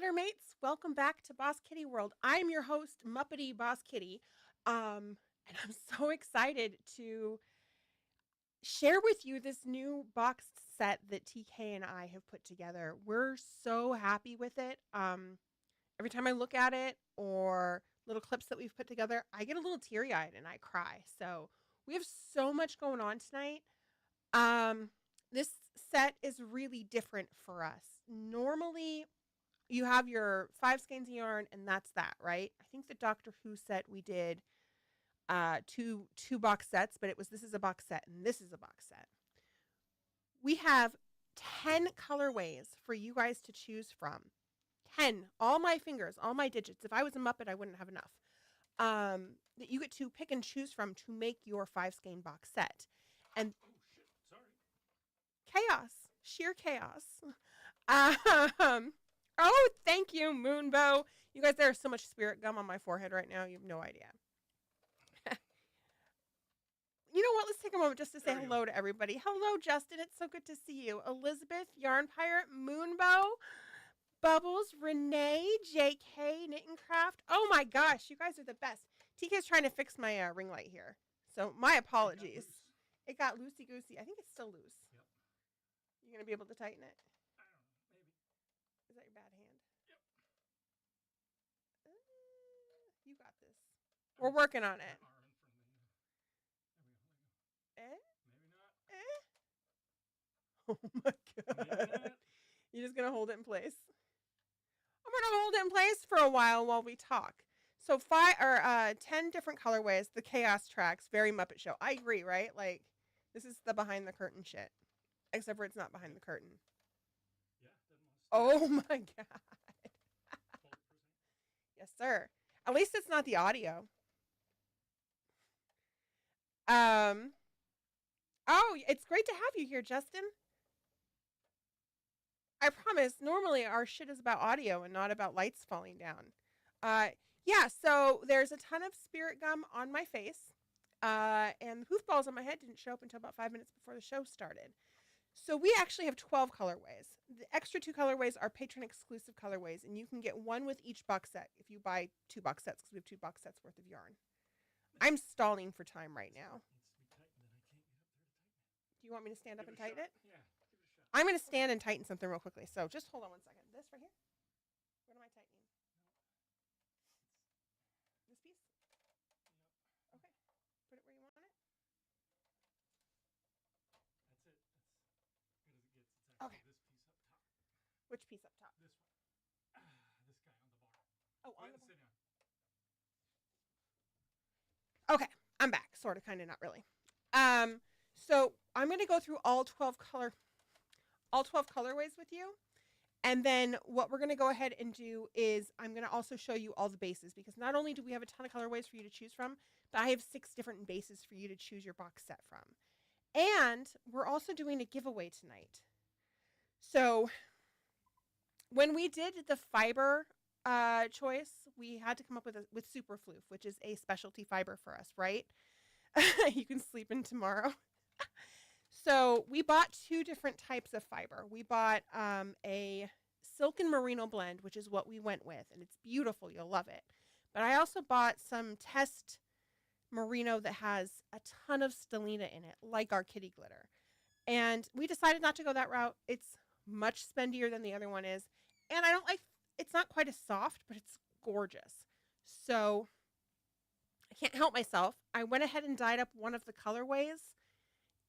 Littermates. Welcome back to Boss Kitty World. I'm your host, Muppety Boss Kitty, and I'm so excited to share with you this new boxed set that TK and I have put together. We're so happy with it. Every time I look at it or little clips that we've put together, I get a little teary-eyed and I cry. So we have so much going on tonight. This set is really different for us. Normally, you have your 5 skeins of yarn and that's that, right? I think the Doctor Who set we did two box sets, but this is a box set and this is a box set. We have 10 colorways for you guys to choose from. 10, all my fingers, all my digits. If I was a Muppet, I wouldn't have enough. That you get to pick and choose from to make your 5 skein box set. And oh shit, sorry. Chaos, sheer chaos. Oh, thank you, Moonbow. You guys, there's so much spirit gum on my forehead right now. You have no idea. You know what? Let's take a moment just to say hello to everybody. Hello, Justin. It's so good to see you. Elizabeth, Yarn Pirate, Moonbow, Bubbles, Renee, JK, Knit and Craft. Oh my gosh, you guys are the best. TK's trying to fix my ring light here. So my apologies. It got loosey-goosey. I think it's still loose. Yep. You going to be able to tighten it? I don't know. Maybe. Is that your bad hand? Yep. You got this. We're working on it. Maybe not. Oh my god. You're just going to hold it in place? I'm going to hold it in place for a while we talk. So 10 different colorways, the chaos tracks, very Muppet Show. I agree, right? Like, this is the behind the curtain shit. Except for it's not behind the curtain. Yeah. Oh my god. Yes, sir. At least it's not the audio. Oh, it's great to have you here, Justin. I promise, normally our shit is about audio and not about lights falling down. Yeah, so there's a ton of spirit gum on my face. And the hoofballs on my head didn't show up until about 5 minutes before the show started. So we actually have 12 colorways. The extra 2 colorways are patron exclusive colorways, and you can get one with each box set if you buy 2 box sets, because we have 2 box sets worth of yarn. I'm stalling for time right now. Do you want me to stand up and tighten it? Yeah, give it a shot. I'm going to stand and tighten something real quickly. So just hold on one second. This right here? What am I tightening? This piece? Yep. Okay. Put it where you want it. That's it. That's good as it gets. It's actually this piece up top. Which piece up top? This one. This guy on the bar. Oh, on the bar. Sit down. Okay. I'm back. Sort of, kind of, not really. So I'm going to go through all 12 colorways with you. And then what we're going to go ahead and do is I'm going to also show you all the bases, because not only do we have a ton of colorways for you to choose from, but I have 6 different bases for you to choose your box set from. And we're also doing a giveaway tonight. So when we did the fiber choice, we had to come up with Superfloof, which is a specialty fiber for us, right? You can sleep in tomorrow. So we bought 2 different types of fiber. We bought a silk and merino blend, which is what we went with, and it's beautiful. You'll love it. But I also bought some test merino that has a ton of stellina in it, like our kitty glitter. And we decided not to go that route. It's much spendier than the other one is. And I don't like, it's not quite as soft, but it's gorgeous. So I can't help myself. I went ahead and dyed up one of the colorways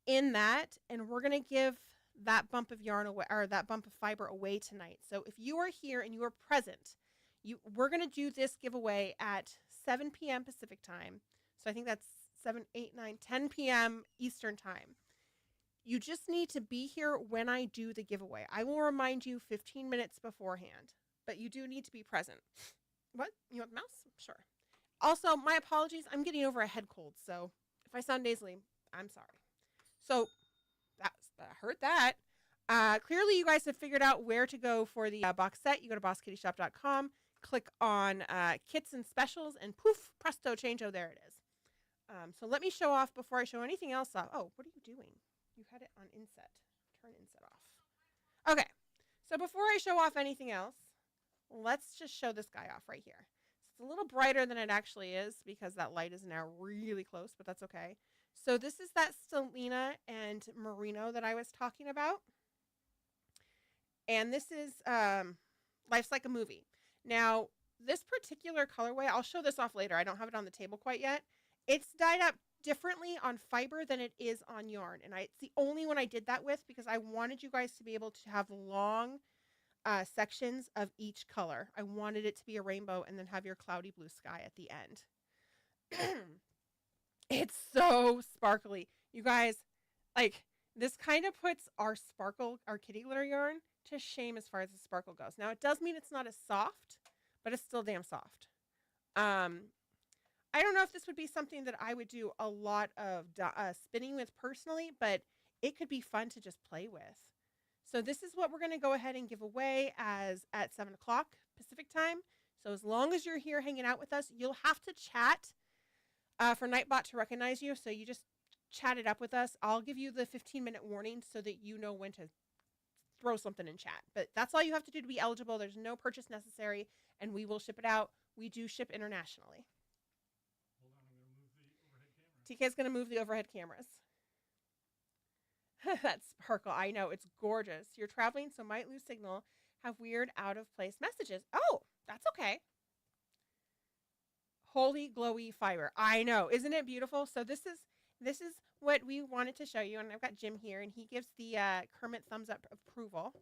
in that, and we're going to give that bump of yarn away, or that bump of fiber away tonight. So if you are here and you are present, we're going to do this giveaway at 7 p.m. Pacific time. So I think that's 7, 8, 9, 10 p.m. Eastern time. You just need to be here when I do the giveaway. I will remind you 15 minutes beforehand, but you do need to be present. What? You want the mouse? Sure. Also, my apologies. I'm getting over a head cold, so if I sound nasally, I'm sorry. So I heard that. Clearly, you guys have figured out where to go for the box set. You go to bosskittyshop.com, click on kits and specials, and poof, presto, changeo, there it is. So let me show off before I show anything else off. Oh, what are you doing? You had it on inset. Turn inset off. Okay, so before I show off anything else, let's just show this guy off right here. So it's a little brighter than it actually is because that light is now really close, but that's okay. So this is that Selena and Merino that I was talking about. And this is Life's Like a Movie. Now, this particular colorway, I'll show this off later. I don't have it on the table quite yet. It's dyed up differently on fiber than it is on yarn. And it's the only one I did that with because I wanted you guys to be able to have long sections of each color. I wanted it to be a rainbow and then have your cloudy blue sky at the end. It's so sparkly. You guys, like, this kind of puts our kitty glitter yarn to shame as far as the sparkle goes. Now, it does mean it's not as soft, but it's still damn soft. I don't know if this would be something that I would do a lot of spinning with personally, but it could be fun to just play with. So this is what we're going to go ahead and give away at 7 o'clock Pacific time. So as long as you're here hanging out with us, you'll have to chat for Nightbot to recognize you. So you just chat it up with us. I'll give you the 15-minute warning so that you know when to throw something in chat. But that's all you have to do to be eligible. There's no purchase necessary, and we will ship it out. We do ship internationally. Hold on, I'm going to move the overhead camera. TK's going to move the overhead cameras. That's sparkle. I know. It's gorgeous. You're traveling, so might lose signal. Have weird out-of-place messages. Oh, that's okay. Holy glowy fiber. I know. Isn't it beautiful? So this is what we wanted to show you. And I've got Jim here, and he gives the Kermit thumbs up approval.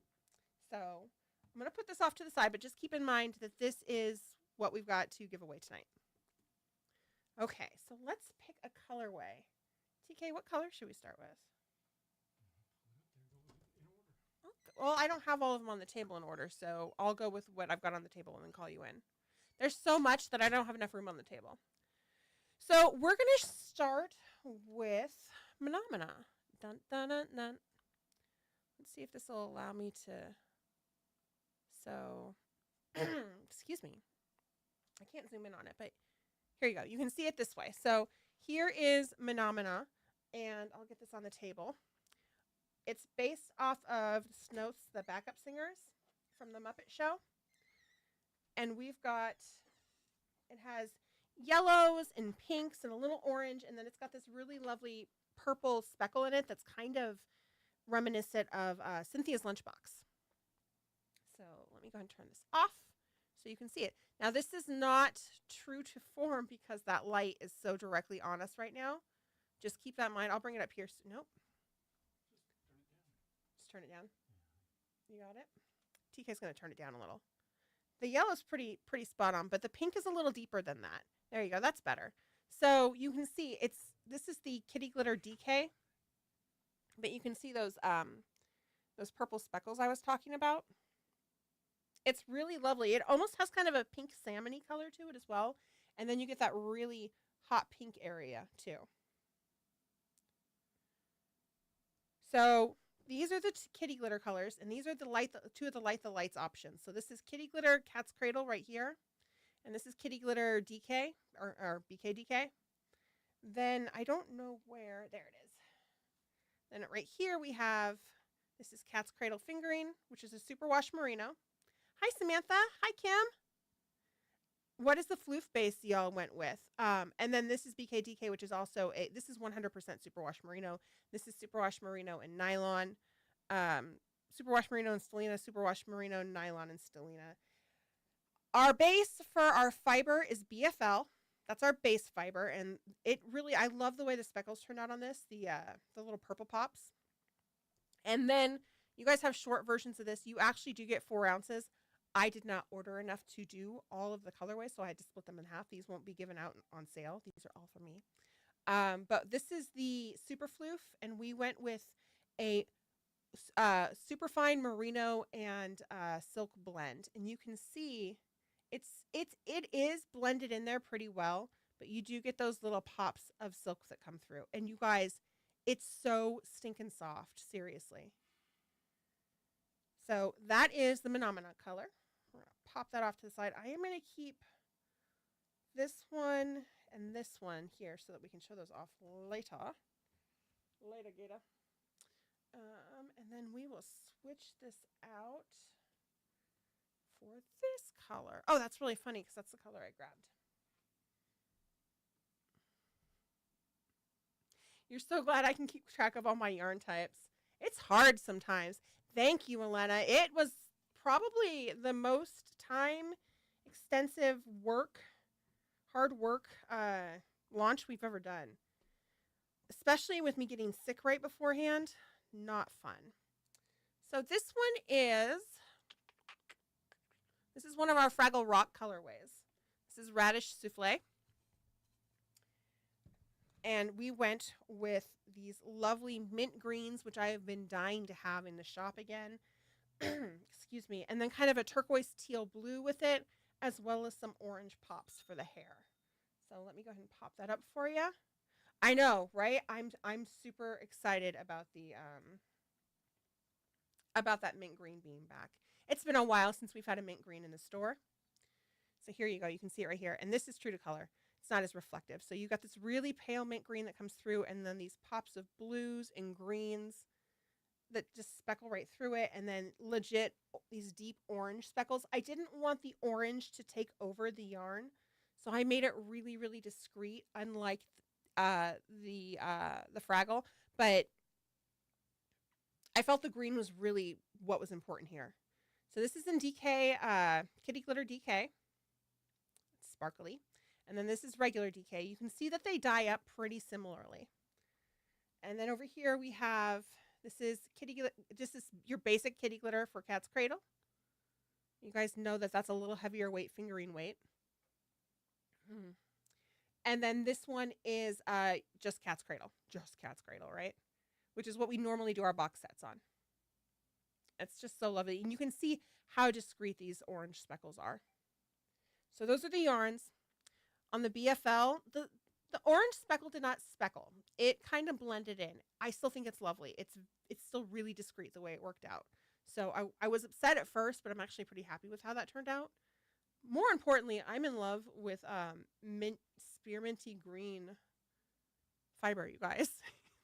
So I'm going to put this off to the side, but just keep in mind that this is what we've got to give away tonight. Okay, so let's pick a colorway. TK, what color should we start with? Well, I don't have all of them on the table in order, so I'll go with what I've got on the table and then call you in. There's so much that I don't have enough room on the table. So we're going to start with Phenomena. Dun, dun, dun, dun. Let's see if this will allow me to. So, excuse me. I can't zoom in on it, but here you go. You can see it this way. So here is Phenomena, and I'll get this on the table. It's based off of Snoots, the backup singers from the Muppet Show. And we've got, it has yellows and pinks and a little orange, and then it's got this really lovely purple speckle in it that's kind of reminiscent of Cynthia's lunchbox. So let me go ahead and turn this off so you can see it. Now this is not true to form because that light is so directly on us right now. Just keep that in mind. I'll bring it up here. Nope. Just turn it down. You got it? TK's going to turn it down a little. The yellow's pretty spot on, but the pink is a little deeper than that. There you go. That's better. So you can see this is the Kitty Glitter DK, but you can see those purple speckles I was talking about. It's really lovely. It almost has kind of a pink salmony color to it as well, and then you get that really hot pink area too. So these are the Kitty Glitter colors, and these are two of the Light the Lights options. So this is Kitty Glitter Cat's Cradle right here, and this is Kitty Glitter DK, or BKDK. Then I don't know where, there it is. Then right here we have, this is Cat's Cradle Fingering, which is a superwash merino. Hi, Samantha. Hi, Kim. What is the floof base y'all went with? And then this is BKDK, which is also this is 100% superwash merino. This is superwash merino and nylon. Superwash merino and stellina, superwash merino, nylon, and stellina. Our base for our fiber is BFL. That's our base fiber, and it really, I love the way the speckles turned out on this, the little purple pops. And then you guys have short versions of this. You actually do get 4 ounces. I did not order enough to do all of the colorways, so I had to split them in half. These won't be given out on sale. These are all for me. But this is the Super Floof, and we went with a super fine merino and silk blend. And you can see it is blended in there pretty well, but you do get those little pops of silk that come through. And you guys, it's so stinking soft, seriously. So that is the Phenomena color. We're going to pop that off to the side. I am going to keep this one and this one here so that we can show those off later. Later, Gata. And then we will switch this out for this color. Oh, that's really funny because that's the color I grabbed. You're so glad I can keep track of all my yarn types. It's hard sometimes. Thank you, Elena. It was probably the most time extensive hard work launch we've ever done. Especially with me getting sick right beforehand. Not fun. So this is one of our Fraggle Rock colorways. This is Radish Souffle. And we went with these lovely mint greens, which I have been dying to have in the shop again. Excuse me. And then kind of a turquoise teal blue with it, as well as some orange pops for the hair. So let me go ahead and pop that up for you. I know, right? I'm super excited about that mint green being back. It's been a while since we've had a mint green in the store. So here you go. You can see it right here. And this is true to color. It's not as reflective. So you got this really pale mint green that comes through, and then these pops of blues and greens that just speckle right through it, and then legit these deep orange speckles. I didn't want the orange to take over the yarn, so I made it really, really discreet, unlike the Fraggle. But I felt the green was really what was important here. So this is in DK, Kitty Glitter DK. It's sparkly. And then this is regular DK. You can see that they dye up pretty similarly. And then over here we have, this is your basic Kitty Glitter for Cat's Cradle. You guys know that that's a little heavier weight, fingering weight. And then this one is just Cat's Cradle. Just Cat's Cradle, right? Which is what we normally do our box sets on. It's just so lovely. And you can see how discreet these orange speckles are. So those are the yarns. On the BFL, the orange speckle did not speckle. It kind of blended in. I still think it's lovely. It's still really discreet the way it worked out. So I was upset at first, but I'm actually pretty happy with how that turned out. More importantly, I'm in love with spearminty green fiber, you guys.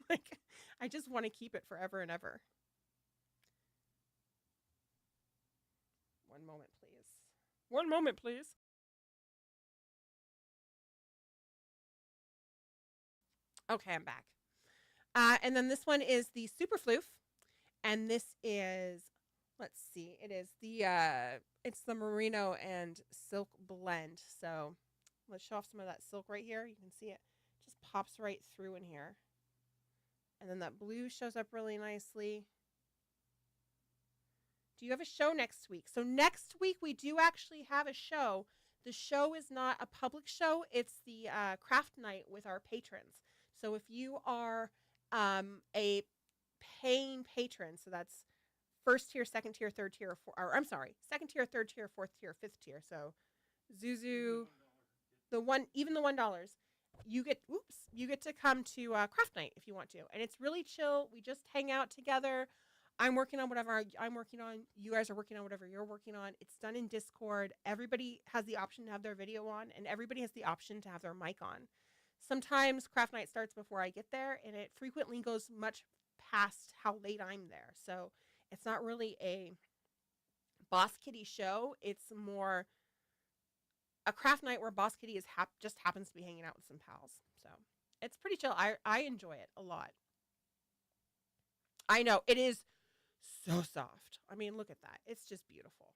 Like, I just want to keep it forever and ever. One moment, please. One moment, please. Okay, I'm back. And then this one is the Super Floof. And this is, let's see, it's the merino and silk blend. So let's show off some of that silk right here. You can see it just pops right through in here. And then that blue shows up really nicely. Do you have a show next week? So next week we do actually have a show. The show is not a public show. It's the craft night with our patrons. So if you are a paying patron, so that's first tier, second tier, third tier, second tier, third tier, fourth tier, fifth tier. So Zuzu, even the $1, you get to come to craft night if you want to, and it's really chill. We just hang out together. I'm working on whatever I'm working on. You guys are working on whatever you're working on. It's done in Discord. Everybody has the option to have their video on, and everybody has the option to have their mic on. Sometimes craft night starts before I get there, and it frequently goes much past how late I'm there. So it's not really a Boss Kitty show. It's more a craft night where Boss Kitty just happens to be hanging out with some pals. So it's pretty chill. I enjoy it a lot. I know, it is so soft. I mean, look at that. It's just beautiful.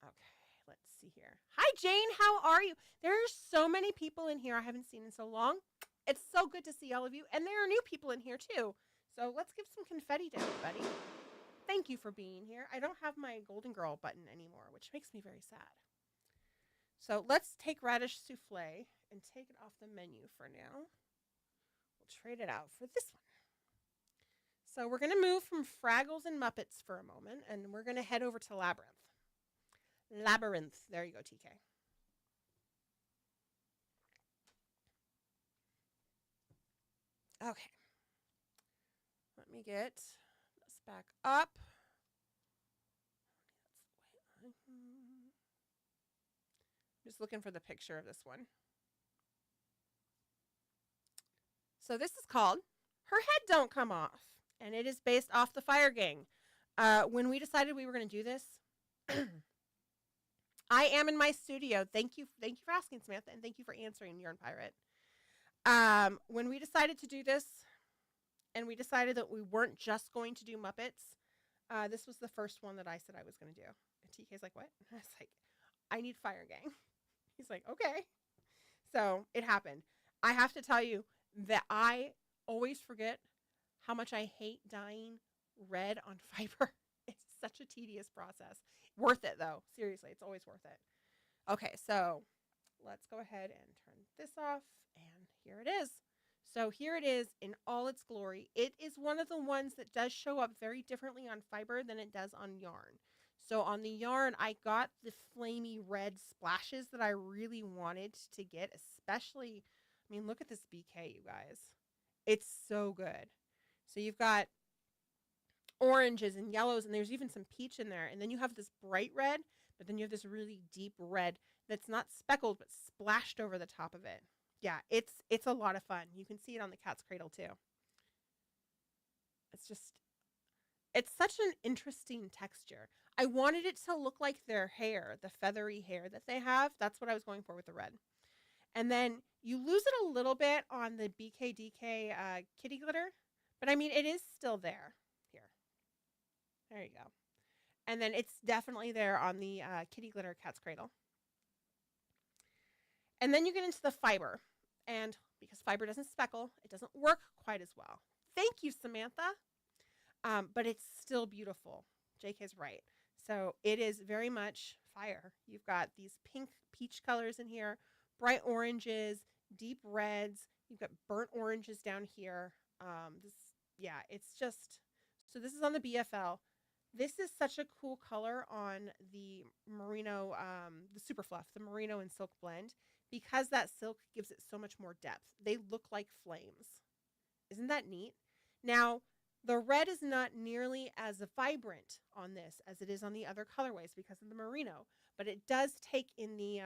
Okay, let's see here. Hi, Jane. How are you? There's so many people in here I haven't seen in so long. It's so good to see all of you. And there are new people in here, too. So let's give some confetti to everybody. Thank you for being here. I don't have my Golden Girl button anymore, which makes me very sad. So let's take Radish Souffle and take it off the menu for now. We'll trade it out for this one. So we're going to move from Fraggles and Muppets for a moment, and we're going to head over to Labyrinth. Labyrinth. There you go, TK. Okay. Let me get this back up. Just looking for the picture of this one. So this is called Her Head Don't Come Off, and it is based off the Fire Gang. When we decided we were going to do this, I am in my studio. Thank you for asking, Samantha, and thank you for answering, Yarn Pirate. When we decided to do this, and we decided that we weren't just going to do Muppets, this was the first one that I said I was going to do. And TK's like, what? And I was like, I need Fire Gang. He's like, okay. So it happened. I have to tell you that I always forget how much I hate dyeing red on fiber. It's such a tedious process. Worth it, though. Seriously, it's always worth it. Okay, so let's go ahead and turn this off. And here it is. So here it is in all its glory. It is one of the ones that does show up very differently on fiber than it does on yarn. So on the yarn, I got the flamey red splashes that I really wanted to get, especially, I mean, look at this BK, you guys. It's so good. So you've got oranges and yellows, and there's even some peach in there. And then you have this bright red, but then you have this really deep red that's not speckled, but splashed over the top of it. Yeah, it's a lot of fun. You can see it on the cat's cradle too. It's such an interesting texture. I wanted it to look like their hair, the feathery hair that they have. That's what I was going for with the red. And then you lose it a little bit on the BKDK kitty glitter, but I mean, it is still there. Here. There you go. And then it's definitely there on the kitty glitter cat's cradle. And then you get into the fiber. And because fiber doesn't speckle, it doesn't work quite as well. Thank you, Samantha. But it's still beautiful. JK's right. So it is very much fire. You've got these pink peach colors in here, bright oranges, deep reds. You've got burnt oranges down here. It's just, so this is on the BFL. This is such a cool color on the merino, the super fluff, the merino and silk blend, because that silk gives it so much more depth. They look like flames. Isn't that neat? Now, the red is not nearly as vibrant on this as it is on the other colorways because of the merino, but it does take in the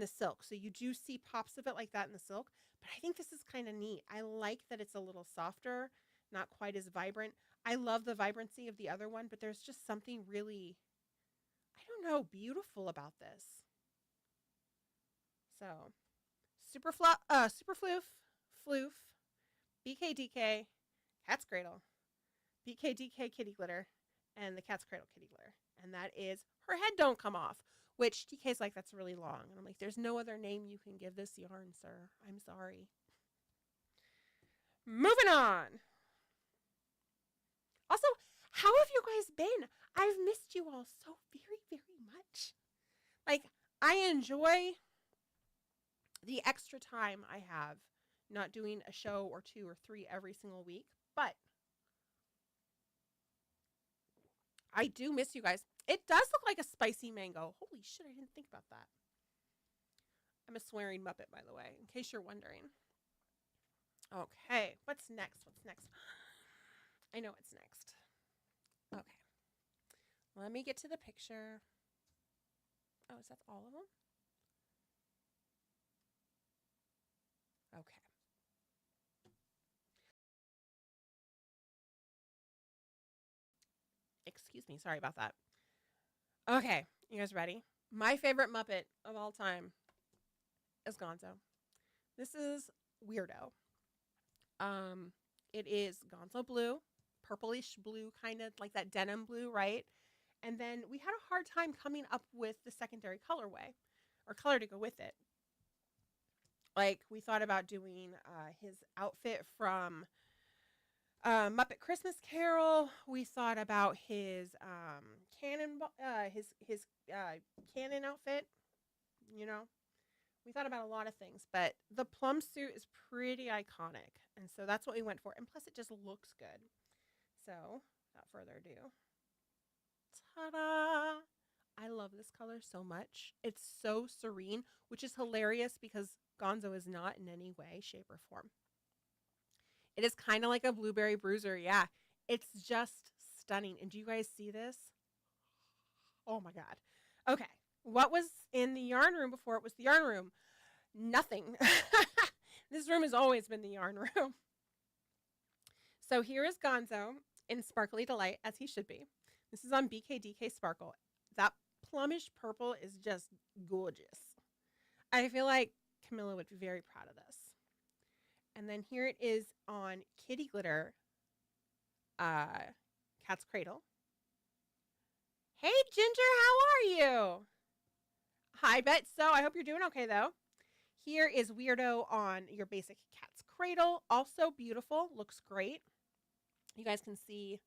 silk. So you do see pops of it like that in the silk, but I think this is kind of neat. I like that it's a little softer, not quite as vibrant. I love the vibrancy of the other one, but there's just something really, I don't know, beautiful about this. So, super floof, BKDK, cat's cradle, BKDK kitty glitter, and the cat's cradle kitty glitter. And that is her head don't come off, which TK's like, that's really long. And I'm like, there's no other name you can give this yarn, sir. I'm sorry. Moving on. Also, how have you guys been? I've missed you all so very, very much. Like, I enjoy the extra time I have not doing a show or 2 or 3 every single week, but I do miss you guys. It does look like a spicy mango. Holy shit, I didn't think about that. I'm a swearing Muppet, by the way, in case you're wondering. Okay, what's next? I know what's next. Okay. Let me get to the picture. Oh, is that all of them? Okay. Excuse me, sorry about that. Okay, you guys ready? My favorite Muppet of all time is Gonzo. This is Weirdo. It is Gonzo blue, purplish blue, kind of like that denim blue, right? And then we had a hard time coming up with the secondary colorway or color to go with it. Like, we thought about doing his outfit from Muppet Christmas Carol. We thought about his cannon outfit. You know, we thought about a lot of things, but the plum suit is pretty iconic, and so that's what we went for. And plus, it just looks good. So, without further ado, ta-da! I love this color so much. It's so serene, which is hilarious because Gonzo is not in any way, shape, or form. It is kind of like a blueberry bruiser. Yeah, it's just stunning. And do you guys see this? Oh my God. Okay, what was in the yarn room before it was the yarn room? Nothing. This room has always been the yarn room. So here is Gonzo in Sparkly Delight, as he should be. This is on BKDK Sparkle. That plumish purple is just gorgeous. I feel like Camilla would be very proud of this. And then here it is on Kitty Glitter, Cat's Cradle. Hey, Ginger, how are you? Hi, Bet. So I hope you're doing okay, though. Here is Weirdo on your basic Cat's Cradle. Also beautiful. Looks great. You guys can see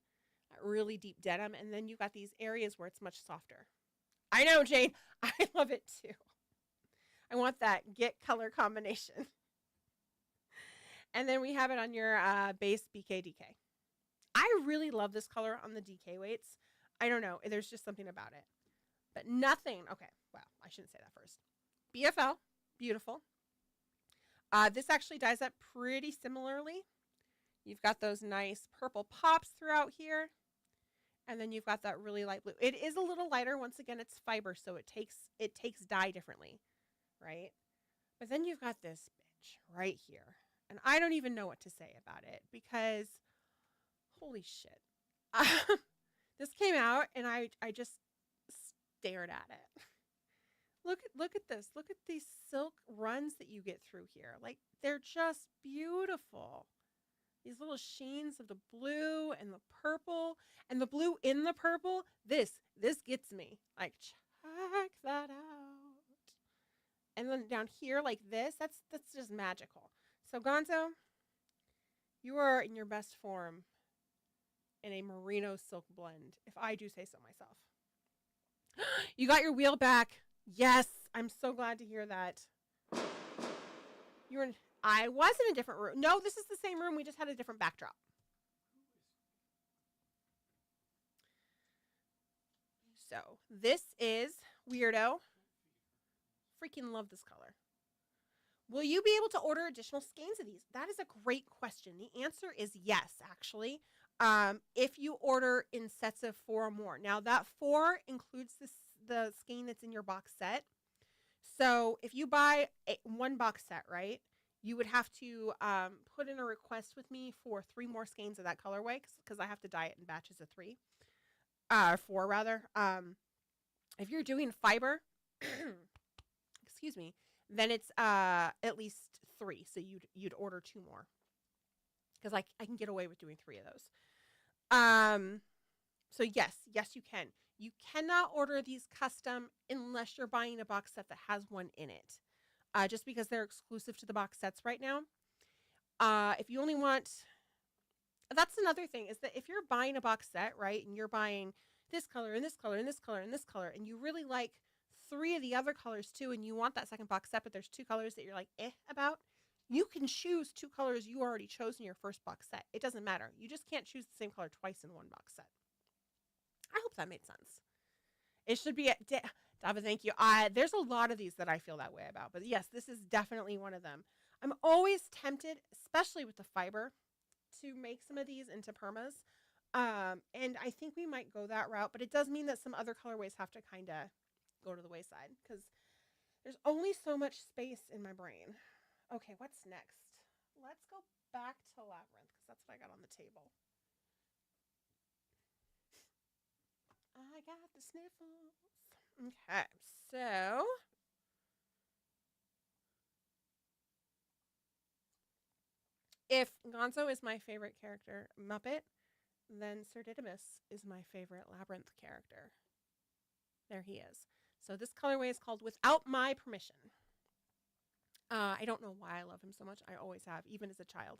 really deep denim. And then you got these areas where it's much softer. I know, Jane. I love it, too. I want that get color combination. And then we have it on your base BKDK. I really love this color on the DK weights. I don't know. There's just something about it. But nothing. Okay. Well, I shouldn't say that first. BFL. Beautiful. This actually dyes up pretty similarly. You've got those nice purple pops throughout here. And then you've got that really light blue. It is a little lighter. Once again, it's fiber, so it takes dye differently, right? But then you've got this bitch right here. And I don't even know what to say about it because, holy shit. This came out and I just stared at it. Look at this. Look at these silk runs that you get through here. Like, they're just beautiful. These little sheens of the blue and the purple and the blue in the purple. This gets me. Like, check that out. And then down here like this, that's just magical. So Gonzo, you are in your best form in a merino silk blend, if I do say so myself. You got your wheel back. Yes, I'm so glad to hear that. I was in a different room. No, this is the same room. We just had a different backdrop. So this is Weirdo. Freaking love this color. Will you be able to order additional skeins of these? That is a great question. The answer is yes, actually. If you order in sets of 4 or more. Now, that 4 includes the skein that's in your box set. So if you buy one box set, right, you would have to put in a request with me for 3 more skeins of that colorway because I have to dye it in batches of 4 rather. If you're doing fiber, excuse me, then it's at least 3. So you'd order 2 more because I can get away with doing 3 of those. So yes, you can. You cannot order these custom unless you're buying a box set that has one in it. Just because they're exclusive to the box sets right now. If you only want, that's another thing is that if you're buying a box set, right, and you're buying this color and this color and this color and this color, and you really like 3 of the other colors too, and you want that second box set, but there's 2 colors that you're like about, you can choose 2 colors you already chose in your first box set. It doesn't matter. You just can't choose the same color twice in one box set. I hope that made sense. It should be Dava, thank you. There's a lot of these that I feel that way about, but yes, this is definitely one of them. I'm always tempted, especially with the fiber, to make some of these into permas. And I think we might go that route, but it does mean that some other colorways have to kind of go to the wayside because there's only so much space in my brain. Okay, what's next? Let's go back to Labyrinth because that's what I got on the table. I got the sniffles. Okay, so if Gonzo is my favorite character Muppet, then Sir Didymus is my favorite Labyrinth character. There he is. So this colorway is called Without My Permission. I don't know why I love him so much. I always have, even as a child.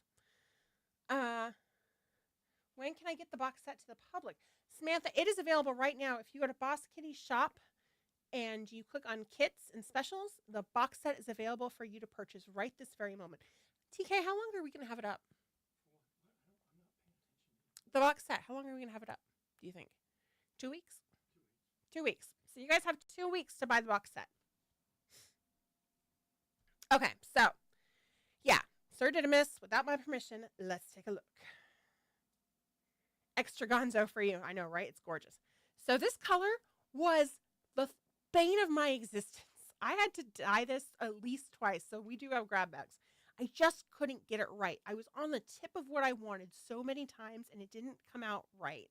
When can I get the box set to the public? Samantha, it is available right now. If you go to Boss Kitty Shop and you click on kits and specials, the box set is available for you to purchase right this very moment. TK, how long are we going to have it up? The box set, how long are we going to have it up, do you think? 2 weeks? 2 weeks. So you guys have 2 weeks to buy the box set. Okay, so, yeah. Sir Didymus, Without My Permission. Let's take a look. Extra Gonzo for you. I know, right? It's gorgeous. So this color was the bane of my existence. I had to dye this at least twice, so we do have grab bags. I just couldn't get it right. I was on the tip of what I wanted so many times, and it didn't come out right.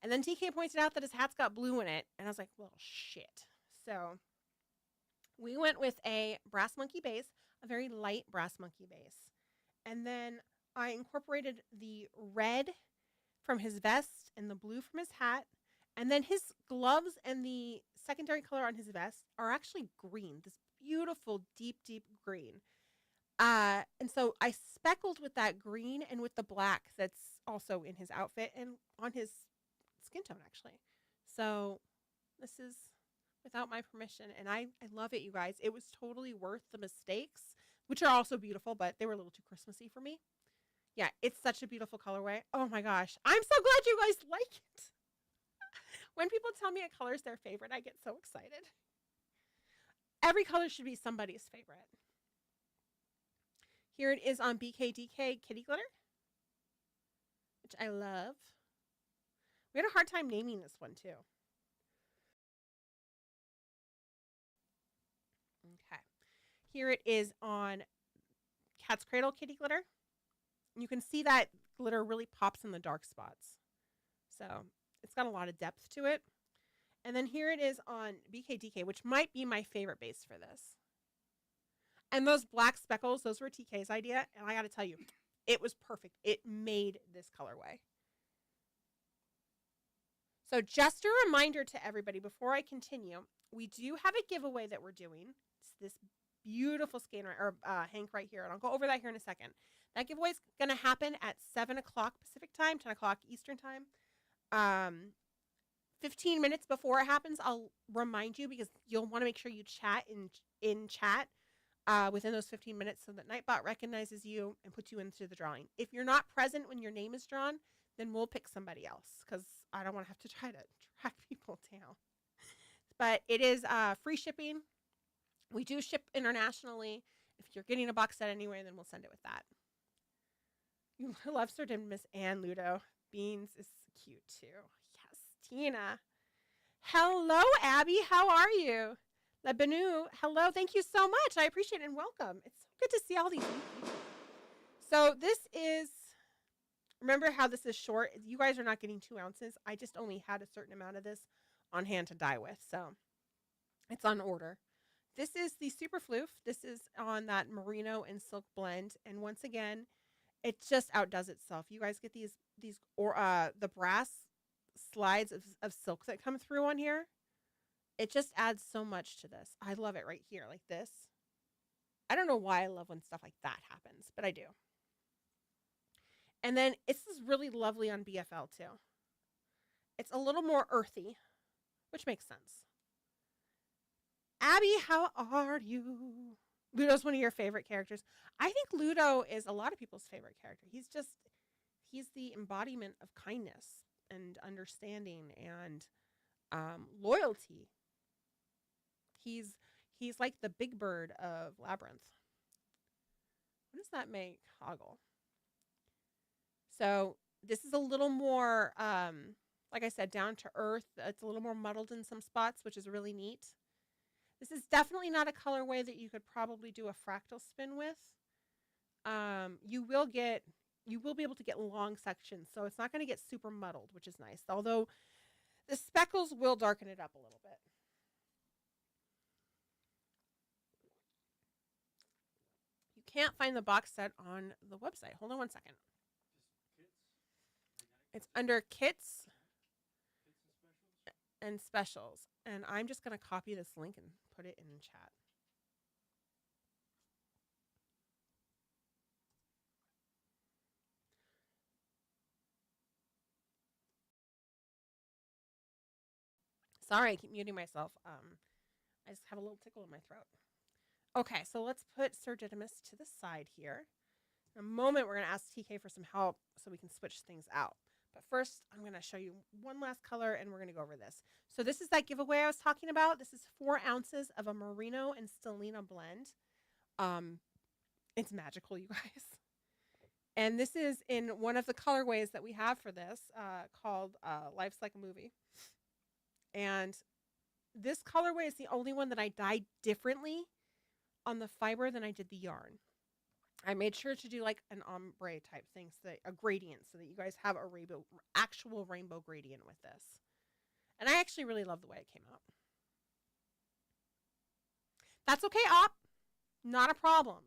And then TK pointed out that his hat's got blue in it. And I was like, well, shit. So we went with a brass monkey base, a very light brass monkey base. And then I incorporated the red from his vest and the blue from his hat. And then his gloves and the secondary color on his vest are actually green, this beautiful, deep, deep green. And so I speckled with that green and with the black that's also in his outfit and on his skin tone, actually. So this is without my permission, and I love it, you guys. It was totally worth the mistakes, which are also beautiful, but they were a little too Christmassy for me. Yeah, it's such a beautiful colorway. Oh my gosh. I'm so glad you guys like it. When people tell me a color is their favorite, I get so excited. Every color should be somebody's favorite. Here it is on BKDK Kitty Glitter, which I love. We had a hard time naming this one too. Okay. Here it is on Cat's Cradle Kitty Glitter. You can see that glitter really pops in the dark spots. So it's got a lot of depth to it. And then here it is on BKDK, which might be my favorite base for this. And those black speckles, those were TK's idea. And I got to tell you, it was perfect. It made this colorway. So just a reminder to everybody before I continue, we do have a giveaway that we're doing. It's this beautiful skein or hank right here. And I'll go over that here in a second. That giveaway is going to happen at 7 o'clock Pacific time, 10 o'clock Eastern time. 15 minutes before it happens, I'll remind you because you'll want to make sure you chat in chat within those 15 minutes so that Nightbot recognizes you and puts you into the drawing. If you're not present when your name is drawn, then we'll pick somebody else because I don't want to have to try to track people down. But it is free shipping. We do ship internationally. If you're getting a box set anyway, then we'll send it with that. You love Sir Miss Anne Ludo. Beans is cute too. Yes, Tina. Hello, Abby. How are you? La Benu. Hello. Thank you so much. I appreciate it and welcome. It's so good to see all these new people. So this is, remember how this is short? You guys are not getting 2 ounces. I just only had a certain amount of this on hand to dye with. So it's on order. This is the Super Floof. This is on that merino and silk blend. And once again, it just outdoes itself. You guys get these the brass slides of silk that come through on here. It just adds so much to this. I love it right here, like this. I don't know why I love when stuff like that happens, but I do. And then it's this really lovely on BFL too. It's a little more earthy, which makes sense. Abby, how are you? Ludo's one of your favorite characters. I think Ludo is a lot of people's favorite character. He's the embodiment of kindness and understanding and loyalty. He's like the big bird of Labyrinth. What does that make? Hoggle. So this is a little more, like I said, down to earth. It's a little more muddled in some spots, which is really neat. This is definitely not a colorway that you could probably do a fractal spin with. You will be able to get long sections, so it's not going to get super muddled, which is nice. Although the speckles will darken it up a little bit. You can't find the box set on the website. Hold on one second. It's under kits and specials. And I'm just going to copy this link and put it in chat. Sorry, I keep muting myself. I just have a little tickle in my throat. Okay, so let's put Sir Didymus to the side here. In a moment, we're going to ask TK for some help so we can switch things out. But first, I'm going to show you one last color, and we're going to go over this. So this is that giveaway I was talking about. This is 4 ounces of a merino and stellina blend. It's magical, you guys. And this is in one of the colorways that we have for this called Life's Like a Movie. And this colorway is the only one that I dyed differently on the fiber than I did the yarn. I made sure to do like an ombre type thing, so that, a gradient, so that you guys have a rainbow, actual rainbow gradient with this. And I actually really love the way it came out. That's okay, Op. Not a problem.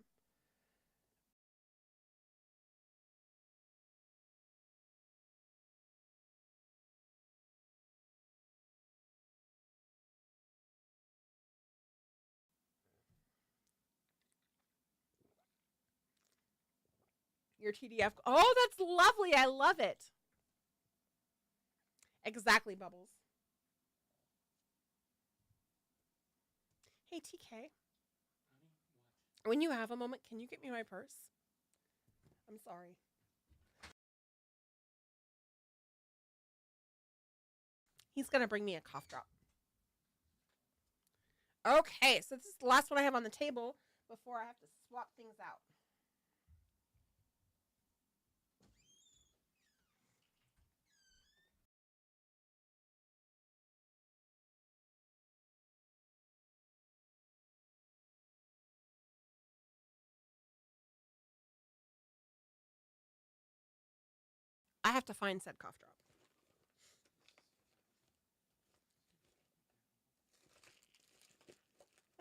Your TDF. Oh, that's lovely. I love it. Exactly, Bubbles. Hey, TK. When you have a moment, can you get me my purse? I'm sorry. He's going to bring me a cough drop. Okay, so this is the last one I have on the table before I have to swap things out. I have to find said cough drop.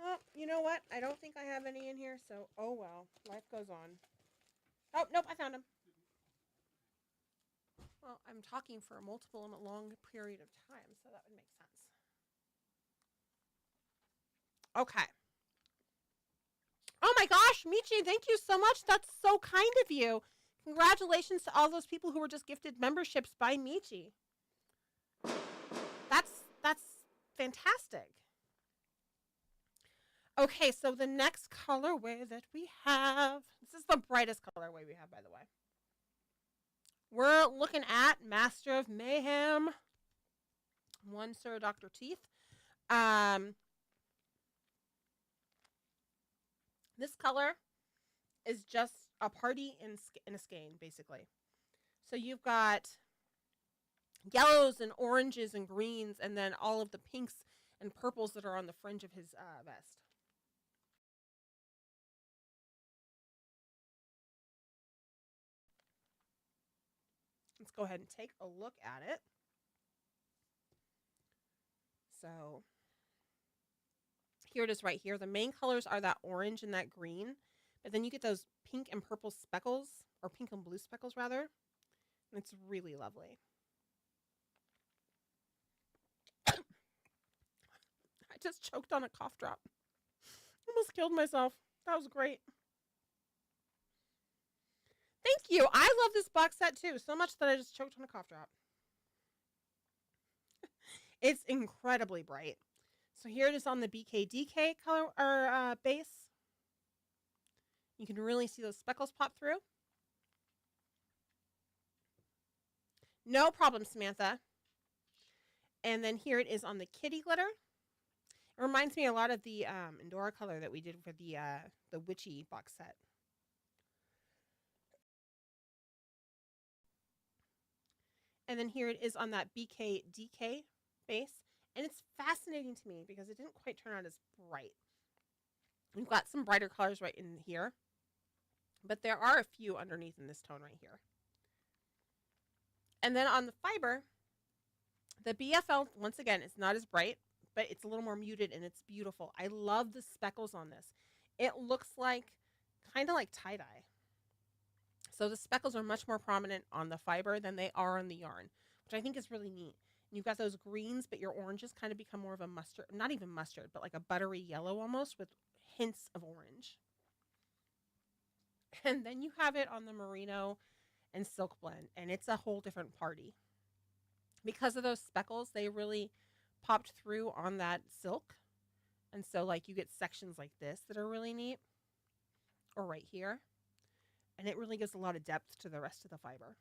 Oh, you know what? I don't think I have any in here, so oh well. Life goes on. Oh, nope, I found him. Well, I'm talking for a long period of time, so that would make sense. Okay. Oh my gosh, Michi, thank you so much. That's so kind of you. Congratulations to all those people who were just gifted memberships by Michi. That's fantastic. Okay, so the next colorway that we have, this is the brightest colorway we have, by the way. We're looking at Master of Mayhem, one Sir Dr. Teeth. This color is just a party in a skein, basically. So you've got yellows and oranges and greens, and then all of the pinks and purples that are on the fringe of his vest. Let's go ahead and take a look at it. So here it is right here. The main colors are that orange and that green, but then you get those pink and purple speckles, or pink and blue speckles rather. And it's really lovely. I just choked on a cough drop. Almost killed myself. That was great. Thank you. I love this box set too, so much that I just choked on a cough drop. It's incredibly bright. So here it is on the BKDK color or base. You can really see those speckles pop through. No problem, Samantha. And then here it is on the kitty glitter. It reminds me a lot of the Endora color that we did for the Witchy box set. And then here it is on that BKDK base. And it's fascinating to me because it didn't quite turn out as bright. We've got some brighter colors right in here. But there are a few underneath in this tone right here. And then on the fiber, the BFL, once again, it's not as bright, but it's a little more muted and it's beautiful. I love the speckles on this. It looks like, kind of like tie-dye. So the speckles are much more prominent on the fiber than they are on the yarn, which I think is really neat. And you've got those greens, but your oranges kind of become more of a mustard, not even mustard, but like a buttery yellow almost with hints of orange. And then you have it on the merino and silk blend, and it's a whole different party. Because of those speckles, they really popped through on that silk. And so like you get sections like this that are really neat, or right here. And it really gives a lot of depth to the rest of the fiber.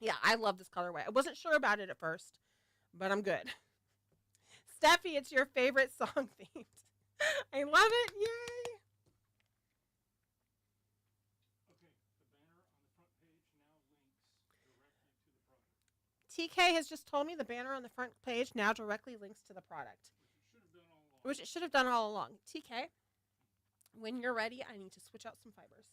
Yeah, I love this colorway. I wasn't sure about it at first, but I'm good. Steffi, it's your favorite song themed. I love it. Yay! Okay, the banner on the front page now links directly to the TK has just told me the banner on the front page now directly links to the product. Which it should have done all along. TK, when you're ready, I need to switch out some fibers.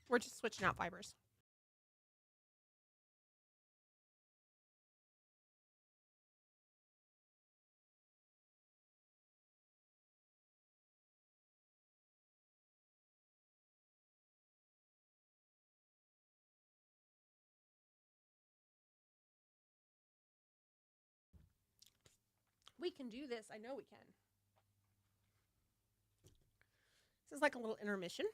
We're just switching out fibers. We can do this. I know we can. This is like a little intermission.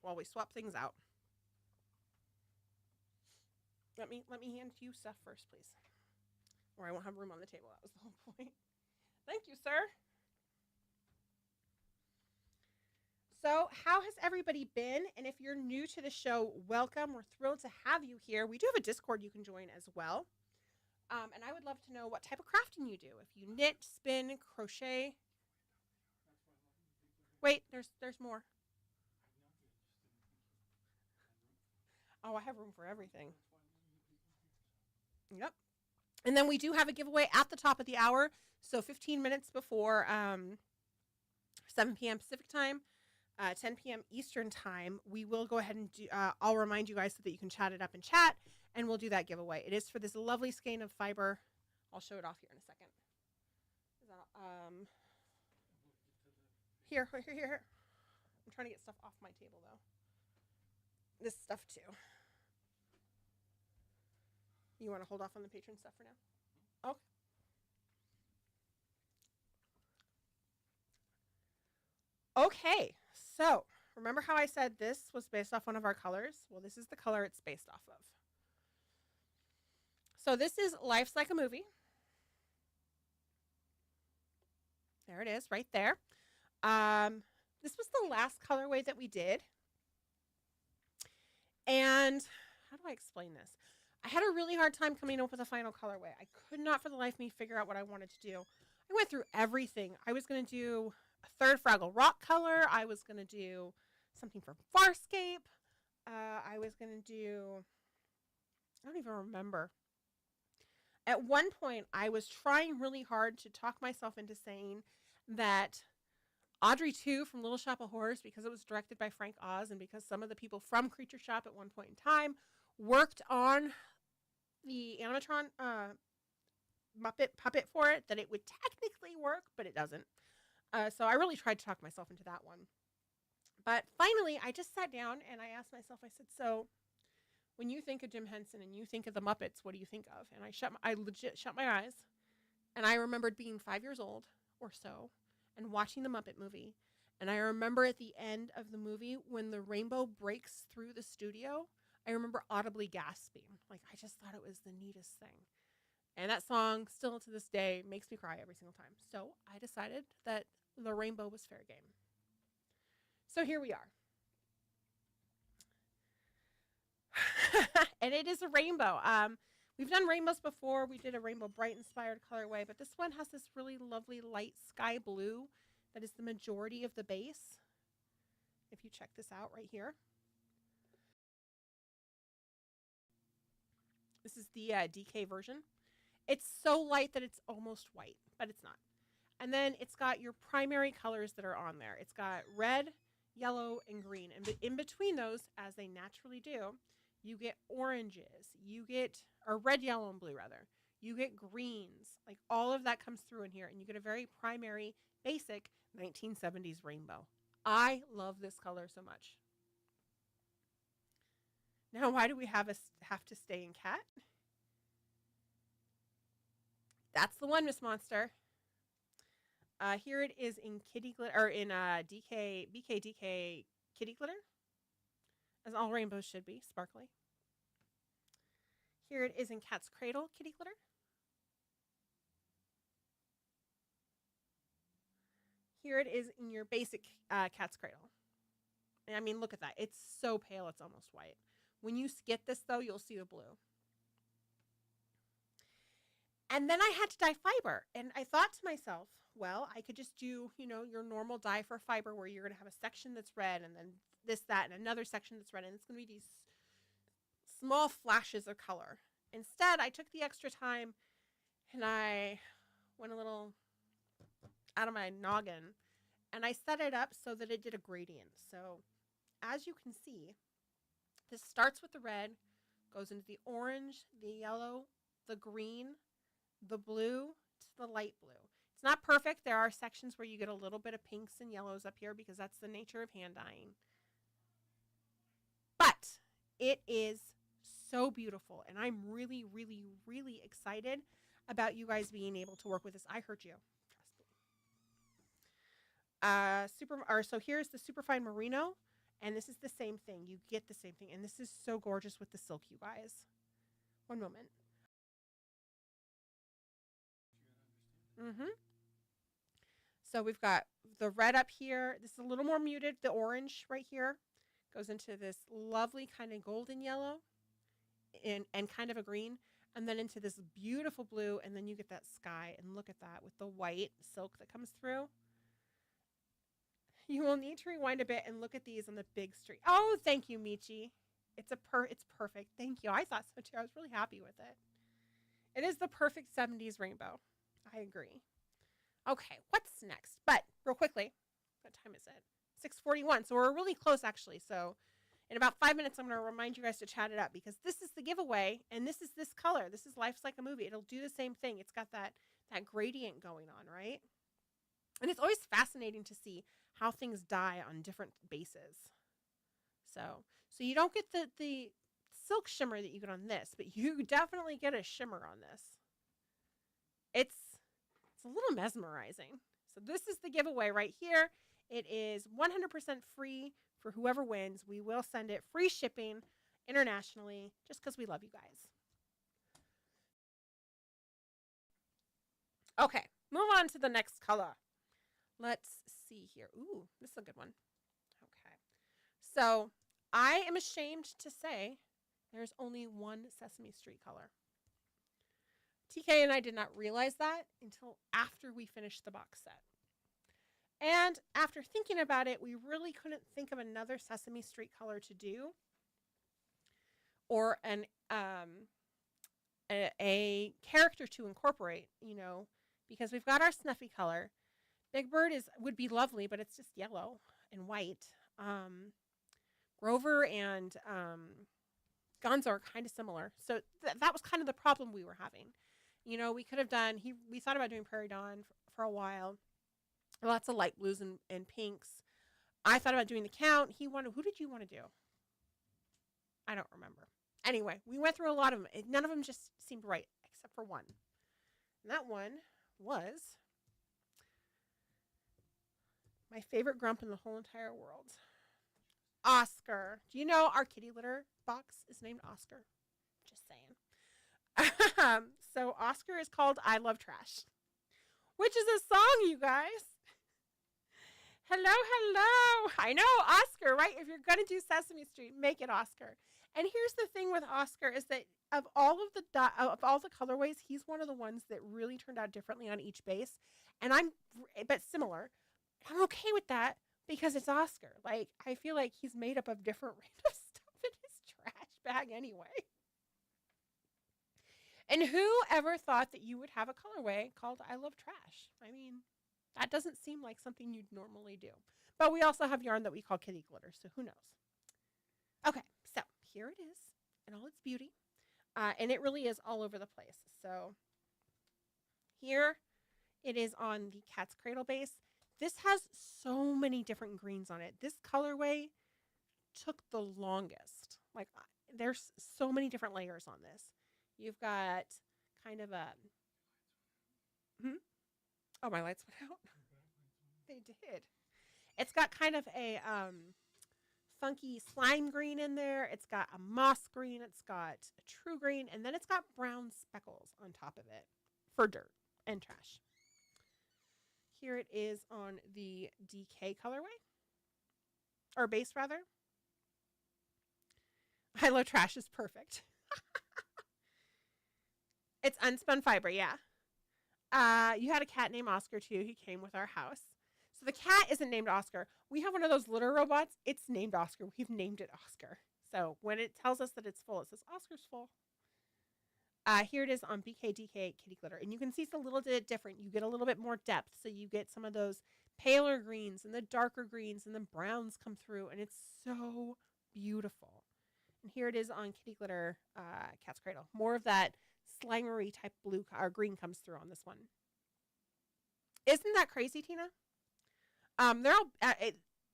While we swap things out. Let me hand you stuff first, please. Or I won't have room on the table. That was the whole point. Thank you, sir. So, how has everybody been? And if you're new to the show, welcome. We're thrilled to have you here. We do have a Discord you can join as well. And I would love to know what type of crafting you do. If you knit, spin, crochet. Wait, there's more. Oh, I have room for everything. Yep. And then we do have a giveaway at the top of the hour. So 15 minutes before 7 p.m. Pacific time, 10 p.m. Eastern time, we will go ahead and do, I'll remind you guys so that you can chat it up in chat, and we'll do that giveaway. It is for this lovely skein of fiber. I'll show it off here in a second. Here. I'm trying to get stuff off my table, though. This stuff, too. You want to hold off on the patron stuff for now? Okay. Okay, so remember how I said this was based off one of our colors? Well, this is the color it's based off of. So this is Life's Like a Movie. There it is, right there. This was the last colorway that we did. And how do I explain this? I had a really hard time coming up with a final colorway. I could not for the life of me figure out what I wanted to do. I went through everything. I was going to do a third Fraggle Rock color. I was going to do something for Farscape. I was going to do, I don't even remember. At one point, I was trying really hard to talk myself into saying that Audrey 2 from Little Shop of Horrors, because it was directed by Frank Oz and because some of the people from Creature Shop at one point in time worked on the animatron Muppet puppet for it, that it would technically work, but it doesn't. So I really tried to talk myself into that one. But finally, I just sat down and I asked myself, I said, so when you think of Jim Henson and you think of the Muppets, what do you think of? And I legit shut my eyes. And I remembered being 5 years old or so and watching the Muppet movie. And I remember at the end of the movie when the rainbow breaks through the studio, I remember audibly gasping. Like, I just thought it was the neatest thing. And that song, still to this day, makes me cry every single time. So I decided that the rainbow was fair game. So here we are. And it is a rainbow. We've done rainbows before. We did a Rainbow Bright inspired colorway, but this one has this really lovely light sky blue that is the majority of the base. If you check this out right here. This is the DK version. It's so light that it's almost white, but it's not. And then it's got your primary colors that are on there. It's got red, yellow, and green. And in between those, as they naturally do, you get oranges. You get, or red, yellow, and blue, rather. You get greens. Like, all of that comes through in here. And you get a very primary, basic 1970s rainbow. I love this color so much. Now, why do we have to stay in cat? That's the one, Miss Monster. Here it is in kitty glitter, or in BKDK kitty glitter, as all rainbows should be, sparkly. Here it is in Cat's Cradle kitty glitter. Here it is in your basic Cat's Cradle. I mean, look at that. It's so pale, it's almost white. When you get this, though, you'll see the blue. And then I had to dye fiber. And I thought to myself, well, I could just do, your normal dye for fiber where you're going to have a section that's red and then this, that, and another section that's red. And it's going to be these small flashes of color. Instead, I took the extra time and I went a little out of my noggin and I set it up so that it did a gradient. So as you can see, this starts with the red, goes into the orange, the yellow, the green, the blue to the light blue. It's not perfect. There are sections where you get a little bit of pinks and yellows up here because that's the nature of hand dyeing. But it is so beautiful, and I'm really, really, really excited about you guys being able to work with this. I heard you. Trust me. So here's the Superfine Merino, and this is the same thing. You get the same thing, and this is so gorgeous with the silk, you guys. One moment. So we've got the red up here. This is a little more muted. The orange right here goes into this lovely kind of golden yellow and kind of a green, and then into this beautiful blue, and then you get that sky, and look at that with the white silk that comes through. You will need to rewind a bit and look at these on the big street. Oh, thank you, Michi. It's perfect. Thank you. I thought so too. I was really happy with it. It is the perfect 70s rainbow. I agree. Okay, what's next? But real quickly, what time is it? 6:41. So we're really close, actually. So in about 5 minutes, I'm going to remind you guys to chat it up because this is the giveaway, and this is this color. This is Life's Like a Movie. It'll do the same thing. It's got that gradient going on, right? And it's always fascinating to see how things dye on different bases. So you don't get the silk shimmer that you get on this, but you definitely get a shimmer on this. It's a little mesmerizing. So this is the giveaway right here. It is 100% free for whoever wins. We will send it free shipping internationally just because we love you guys. Okay, move on to the next color. Let's see here. Ooh, this is a good one. Okay. So I am ashamed to say there's only one Sesame Street color. TK and I did not realize that until after we finished the box set. And after thinking about it, we really couldn't think of another Sesame Street color to do. Or a character to incorporate, because we've got our Snuffy color. Big Bird would be lovely, but it's just yellow and white. Grover and Gonzo are kind of similar. So that was kind of the problem we were having. We could have done, we thought about doing Prairie Dawn for a while. Lots of light blues and pinks. I thought about doing the Count. Who did you want to do? I don't remember. Anyway, we went through a lot of them. None of them just seemed right, except for one. And that one was my favorite grump in the whole entire world. Oscar. Do you know our kitty litter box is named Oscar? Just saying. So Oscar is called I Love Trash, which is a song, you guys. Hello. I know, Oscar, right? If you're going to do Sesame Street, make it Oscar. And here's the thing with Oscar is that of all the colorways, he's one of the ones that really turned out differently on each base. But similar. I'm okay with that because it's Oscar. Like, I feel like he's made up of different random stuff in his trash bag anyway. And who ever thought that you would have a colorway called I Love Trash? I mean, that doesn't seem like something you'd normally do. But we also have yarn that we call kitty glitter, so who knows? Okay, so here it is in all its beauty. And it really is all over the place. So here it is on the Cat's Cradle base. This has so many different greens on it. This colorway took the longest. Like, there's so many different layers on this. You've got kind of a... Oh, my lights went out. They did. It's got kind of a funky slime green in there. It's got a moss green. It's got a true green. And then it's got brown speckles on top of it for dirt and trash. Here it is on the DK colorway. or base rather. Hilo Trash is perfect. It's unspun fiber, yeah. You had a cat named Oscar too. He came with our house. So the cat isn't named Oscar. We have one of those litter robots. It's named Oscar. We've named it Oscar. So when it tells us that it's full, it says Oscar's full. Here it is on BKDK Kitty Glitter. And you can see it's a little bit different. You get a little bit more depth. So you get some of those paler greens and the darker greens and the browns come through. And it's so beautiful. And here it is on Kitty Glitter Cat's Cradle. More of that slimery type blue or green comes through on this one. Isn't that crazy, Tina? They're all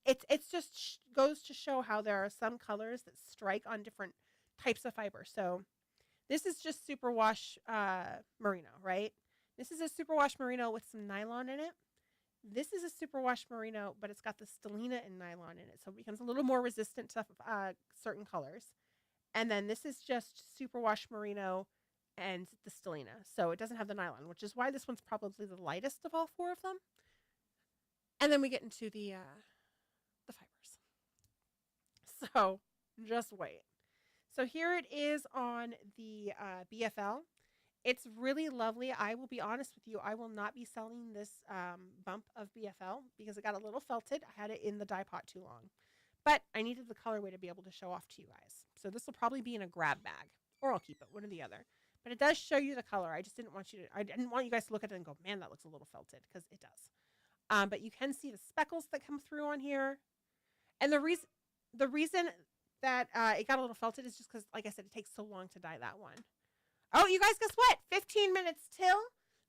it's just goes to show how there are some colors that strike on different types of fiber. So this is just superwash merino, right? This is a superwash merino with some nylon in it. This is a superwash merino, but it's got the stellina and nylon in it, so it becomes a little more resistant to certain colors. And then this is just superwash merino and the stellina, so it doesn't have the nylon, which is why this one's probably the lightest of all four of them. And then we get into the fibers. So just wait. So here it is on the BFL. It's really lovely. I will be honest with you. I will not be selling this bump of BFL because it got a little felted. I had it in the dye pot too long. But I needed the colorway to be able to show off to you guys. So this will probably be in a grab bag. Or I'll keep it, one or the other. But it does show you the color. I just didn't want you to, I didn't want you guys to look at it and go, man, that looks a little felted, because it does. But you can see the speckles that come through on here. And the reason that it got a little felted is just because, like I said, it takes so long to dye that one. Oh, you guys, guess what? 15 minutes till.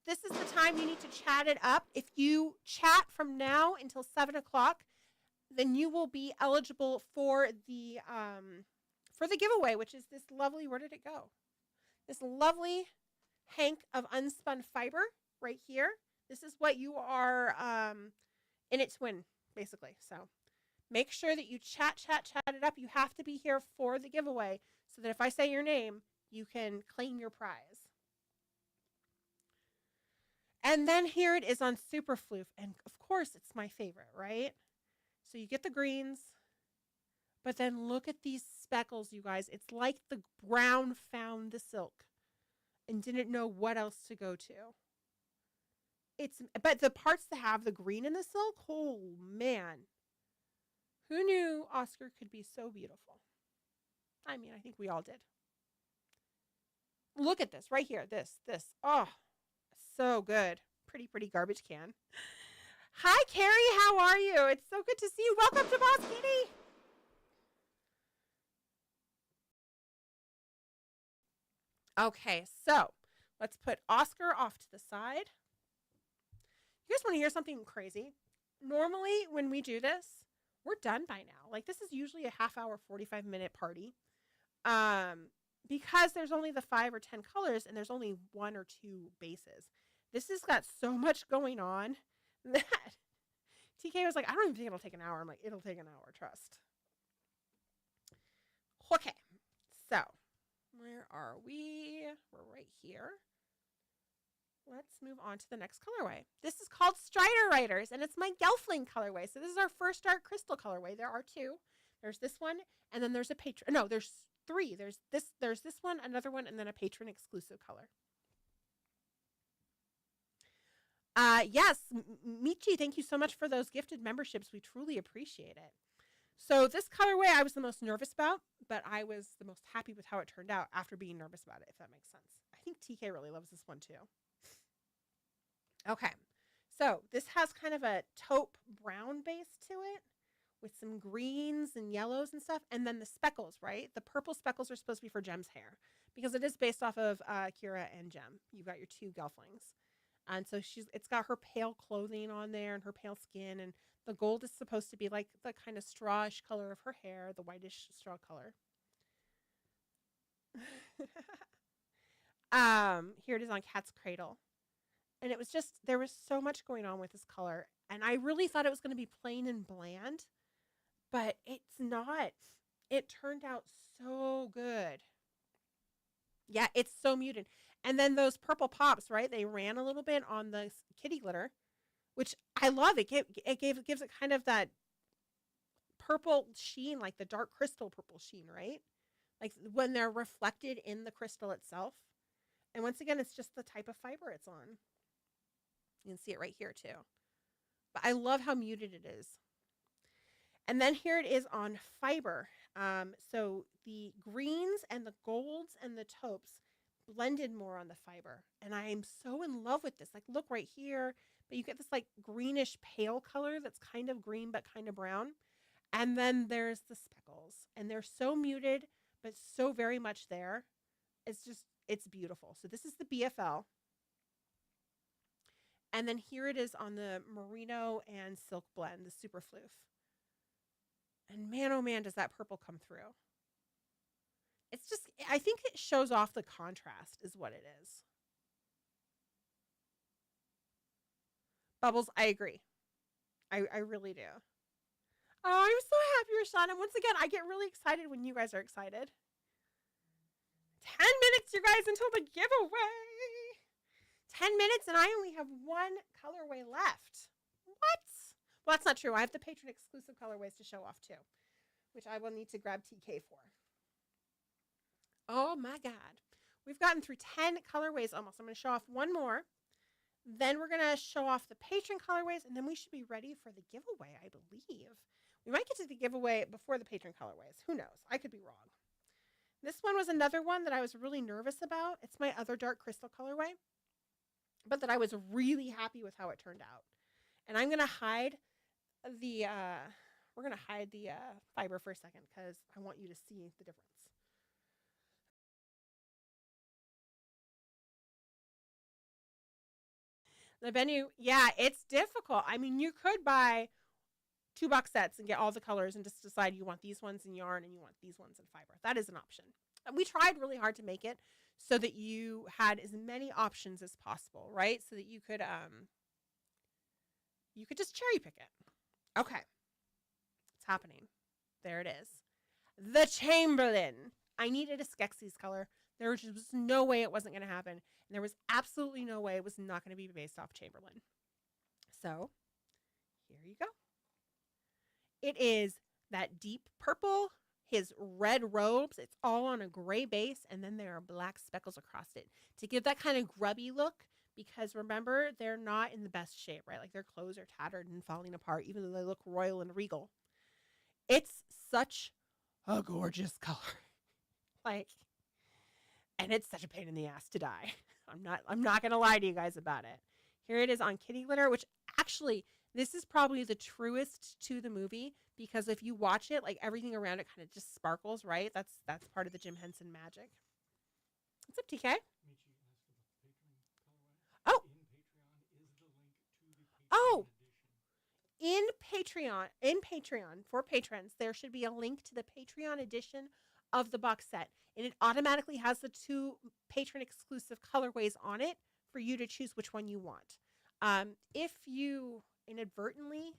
This is the time you need to chat it up. If you chat from now until 7 o'clock, then you will be eligible for the giveaway, which is this lovely, where did it go? This lovely hank of unspun fiber right here. This is what you are in it to win, basically. So make sure that you chat it up. You have to be here for the giveaway so that if I say your name, you can claim your prize. And then here it is on Super Floof. And of course, it's my favorite, right? So you get the greens, but then look at these speckles, you guys. It's like the brown found the silk and didn't know what else to go to. But the parts that have the green in the silk, oh man. Who knew Oscar could be so beautiful? I mean, I think we all did. Look at this right here. This. Oh, so good. Pretty garbage can. Hi, Carrie. How are you? It's so good to see you. Welcome to Boss Kitty. Okay, so let's put Oscar off to the side. You guys want to hear something crazy? Normally, when we do this, we're done by now. Like, this is usually a half-hour, 45-minute party. Because there's only the 5 or 10 colors and there's only 1 or 2 bases. This has got so much going on that TK was like, I don't even think it'll take an hour. I'm like, it'll take an hour, trust. Okay, so where are we? We're right here. Let's move on to the next colorway. This is called Strider Riders, and it's my Gelfling colorway. So this is our first dark crystal colorway. There are 2. There's this one, and then there's a patron. No, there's 3. There's this one, another one, and then a patron exclusive color. Yes, Michi, thank you so much for those gifted memberships. We truly appreciate it. So this colorway I was the most nervous about, but I was the most happy with how it turned out after being nervous about it, if that makes sense. I think TK really loves this one too. Okay, so this has kind of a taupe brown base to it with some greens and yellows and stuff. And then the speckles, right? The purple speckles are supposed to be for Gem's hair because it is based off of Kira and Gem. You've got your 2 Gelflings. And so it's got her pale clothing on there and her pale skin. And the gold is supposed to be like the kind of strawish color of her hair, the whitish straw color. Here it is on Cat's Cradle. And it was just, there was so much going on with this color. And I really thought it was going to be plain and bland. But it's not. It turned out so good. Yeah, it's so muted. And then those purple pops, right? They ran a little bit on the kitty glitter, which I love. It gives it kind of that purple sheen, like the dark crystal purple sheen, right? Like when they're reflected in the crystal itself. And once again, it's just the type of fiber it's on. You can see it right here too. But I love how muted it is. And then here it is on fiber. So the greens and the golds and the taupes blended more on the fiber. And I am so in love with this. Like, look right here. But you get this like greenish pale color that's kind of green but kind of brown. And then there's the speckles. And they're so muted, but so very much there. It's beautiful. So this is the BFL. And then here it is on the merino and silk blend, the super floof. And man, oh man, does that purple come through. It's just, I think it shows off the contrast is what it is. Bubbles, I agree. I really do. Oh, I'm so happy, Rashawn. And once again, I get really excited when you guys are excited. 10 minutes, you guys, until the giveaway. 10 minutes, and I only have one colorway left. What? Well, that's not true. I have the patron exclusive colorways to show off too, which I will need to grab TK for. Oh my God. We've gotten through 10 colorways almost. I'm going to show off one more. Then we're going to show off the patron colorways, and then we should be ready for the giveaway, I believe. We might get to the giveaway before the patron colorways. Who knows? I could be wrong. This one was another one that I was really nervous about. It's my other dark crystal colorway, but that I was really happy with how it turned out. And I'm going to hide the, we're going to hide the fiber for a second because I want you to see the difference. The venue, yeah, it's difficult. I mean, you could buy 2 box sets and get all the colors and just decide you want these ones in yarn and you want these ones in fiber. That is an option. We tried really hard to make it so that you had as many options as possible, right? So that you could just cherry pick it. Okay. It's happening. There it is. The Chamberlain. I needed a Skeksis color. There was just no way it wasn't going to happen. And there was absolutely no way it was not going to be based off Chamberlain. So, here you go. It is that deep purple, his red robes. It's all on a gray base, and then there are black speckles across it to give that kind of grubby look, because remember, they're not in the best shape, right? Like their clothes are tattered and falling apart, even though they look royal and regal. It's such a gorgeous color. Like, and it's such a pain in the ass to dye. I'm not going to lie to you guys about it. Here it is on kitty glitter, which actually, this is probably the truest to the movie, because if you watch it, like everything around it kind of just sparkles, right? That's part of the Jim Henson magic. What's up, TK? Oh. Oh. In Patreon for patrons, there should be a link to the Patreon edition of the box set, and it automatically has the 2 patron exclusive colorways on it for you to choose which one you want. If you inadvertently,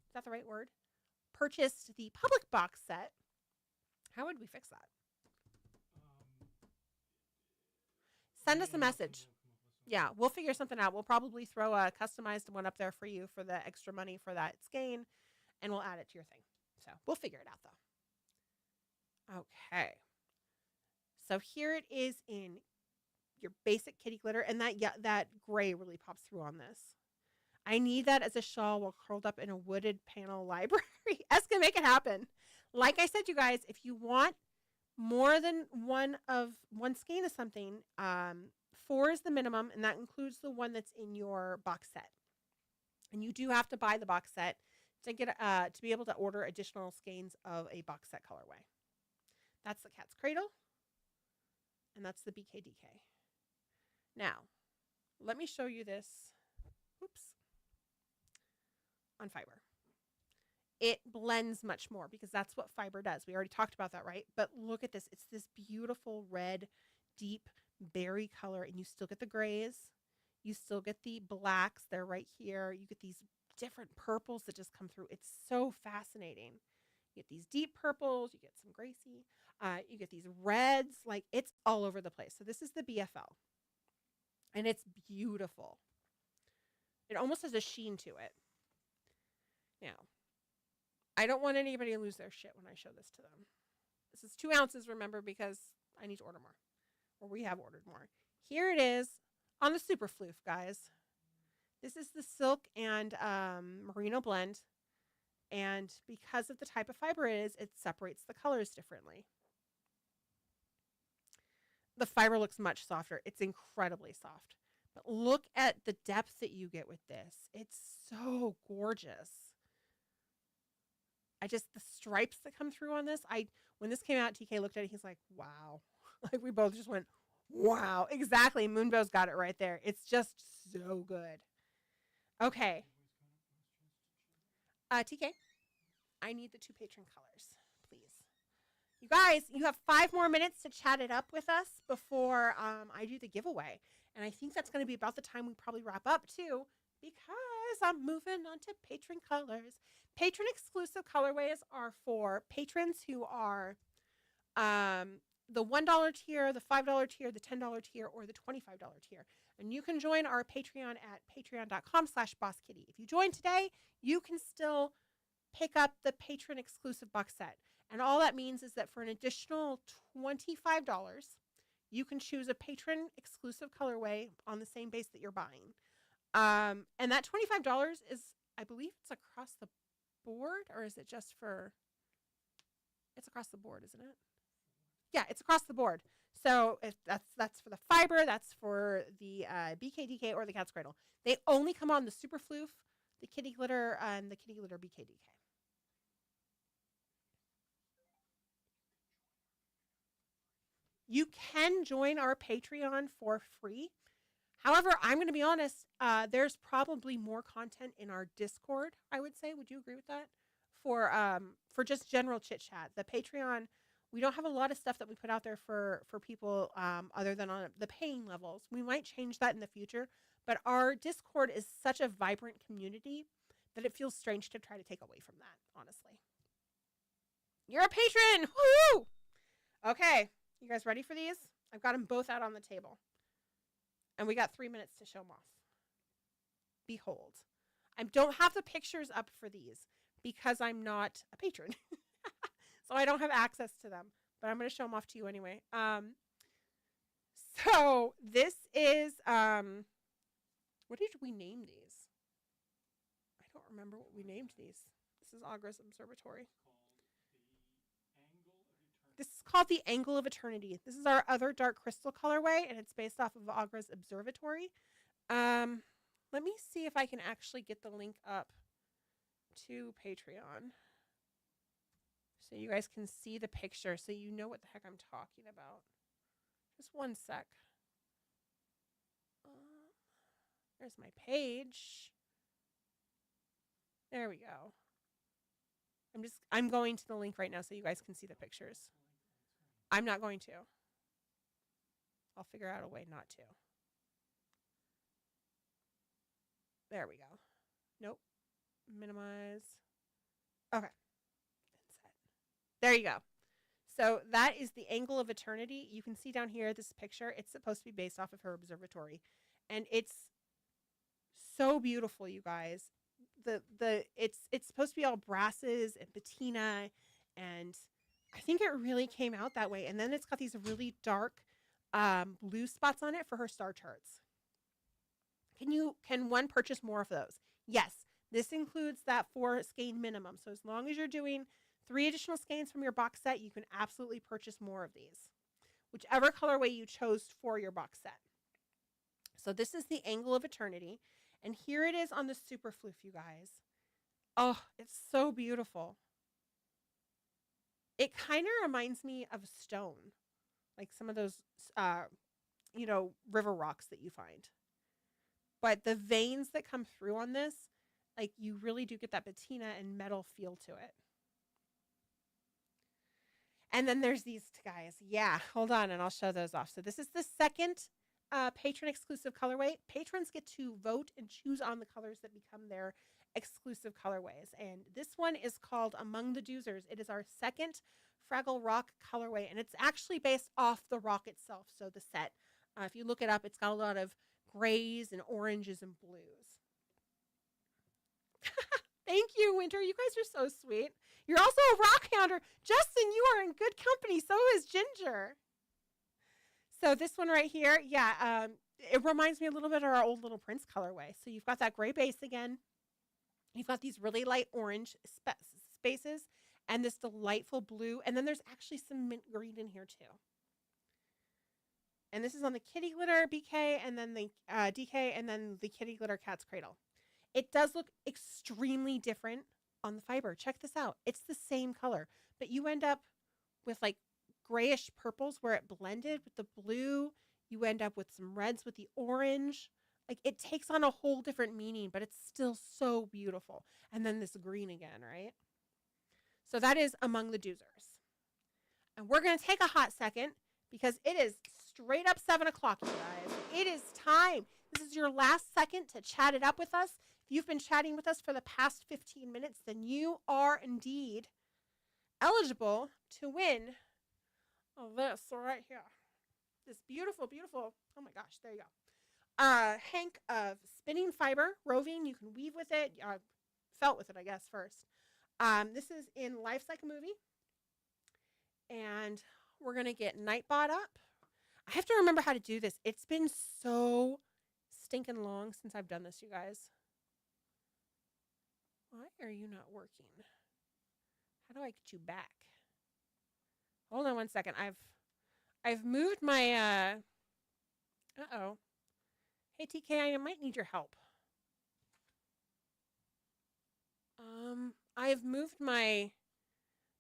is that the right word, purchased the public box set, how would we fix that? Send us a message. Yeah, we'll figure something out. We'll probably throw a customized one up there for you for the extra money for that skein, and we'll add it to your thing. So we'll figure it out, though. Okay. So here it is in your basic kitty glitter, and that gray really pops through on this. I need that as a shawl while curled up in a wooded panel library. S can make it happen. Like I said, you guys, if you want more than one skein of something, 4 is the minimum, and that includes the one that's in your box set. And you do have to buy the box set to get to be able to order additional skeins of a box set colorway. That's the Cat's Cradle, and that's the BKDK. Now, let me show you this. Oops. On fiber. It blends much more because that's what fiber does. We already talked about that, right? But look at this. It's this beautiful red, deep berry color, and you still get the grays. You still get the blacks. They're right here. You get these different purples that just come through. It's so fascinating. You get these deep purples. You get some Gracie. You get these reds. Like, it's all over the place. So this is the BFL. And it's beautiful. It almost has a sheen to it. Now, I don't want anybody to lose their shit when I show this to them. This is 2 ounces, remember, because I need to order more. Or we have ordered more. Here it is on the Super Floof, guys. This is the silk and merino blend. And because of the type of fiber it is, it separates the colors differently. The fiber looks much softer. It's incredibly soft. But look at the depth that you get with this. It's so gorgeous. The stripes that come through on this, when this came out, TK looked at it, he's like, wow. Like we both just went, wow. Exactly. Moonbow's got it right there. It's just so good. Okay. TK, I need the 2 patron colors, please. You guys, you have 5 more minutes to chat it up with us before I do the giveaway. And I think that's going to be about the time we probably wrap up, too, because I'm moving on to patron colors. Patron exclusive colorways are for patrons who are the $1 tier, the $5 tier, the $10 tier, or the $25 tier. And you can join our Patreon at patreon.com/BossKitty. If you join today, you can still pick up the patron exclusive box set. And all that means is that for an additional $25, you can choose a patron exclusive colorway on the same base that you're buying. And that $25 is, I believe it's across the board, or is it just for, it's across the board, isn't it? Yeah, it's across the board. So if that's for the fiber, that's for the BKDK or the Cat's Cradle. They only come on the Super Floof, the Kitty Glitter, and the Kitty Glitter BKDK. You can join our Patreon for free. However, I'm going to be honest, there's probably more content in our Discord, I would say. Would you agree with that? For just general chit-chat. The Patreon, we don't have a lot of stuff that we put out there for people other than on the paying levels. We might change that in the future, but our Discord is such a vibrant community that it feels strange to try to take away from that, honestly. You're a patron! Woo! Okay, you guys ready for these? I've got them both out on the table. And we got 3 minutes to show them off. Behold. I don't have the pictures up for these because I'm not a patron. So I don't have access to them. But I'm going to show them off to you anyway. So this is, what did we name these? I don't remember what we named these. This is Agra's Observatory. This is called the Angle of Eternity. This is our other dark crystal colorway, and it's based off of Agra's Observatory. Let me see if I can actually get the link up to Patreon so you guys can see the picture so you know what the heck I'm talking about. Just one sec. There's my page. There we go. I'm going to the link right now so you guys can see the pictures. I'm not going to. I'll figure out a way not to. There we go. Nope. Minimize. Okay. There you go. So that is the Angle of Eternity. You can see down here this picture. It's supposed to be based off of her observatory. And it's so beautiful, you guys. It's supposed to be all brasses and patina, and I think it really came out that way. And then it's got these really dark blue spots on it for her star charts. Can one purchase more of those? Yes. This includes that 4 skein minimum. So as long as you're doing 3 additional skeins from your box set, you can absolutely purchase more of these, whichever colorway you chose for your box set. So this is the Angle of Eternity. And here it is on the Super Floof, you guys. Oh, it's so beautiful. It kind of reminds me of stone, like some of those, river rocks that you find. But the veins that come through on this, like you really do get that patina and metal feel to it. And then there's these guys. Yeah, hold on, and I'll show those off. So this is the second patron exclusive colorway. Patrons get to vote and choose on the colors that become their exclusive colorways. And this one is called Among the Doozers. It is our second Fraggle Rock colorway, and it's actually based off the rock itself. So the set, if you look it up, it's got a lot of grays and oranges and blues. Thank you, Winter. You guys are so sweet. You're also a rock hounder. Justin, you are in good company. So is Ginger. So this one right here, yeah, it reminds me a little bit of our old Little Prince colorway. So you've got that gray base again. You've got these really light orange spaces and this delightful blue. And then there's actually some mint green in here too. And this is on the kitty glitter BK and then the DK and then the kitty glitter cat's cradle. It does look extremely different on the fiber. Check this out. It's the same color, but you end up with like grayish purples where it blended with the blue. You end up with some reds with the orange. Like it takes on a whole different meaning, but it's still so beautiful. And then this green again, right? So that is among the doozers. And we're going to take a hot second because it is straight up 7 o'clock, you guys. It is time. This is your last second to chat it up with us. If you've been chatting with us for the past 15 minutes, then you are indeed eligible to win this right here. This beautiful, beautiful, oh my gosh, there you go. Hank of spinning fiber, roving. You can weave with it. Felt with it, I guess, first. This is in Life Like a Movie. And we're going to get Nightbot up. I have to remember how to do this. It's been so stinking long since I've done this, you guys. Why are you not working? How do I get you back? Hold on one second. I've moved my uh-oh. Hey TK, I might need your help. I've moved my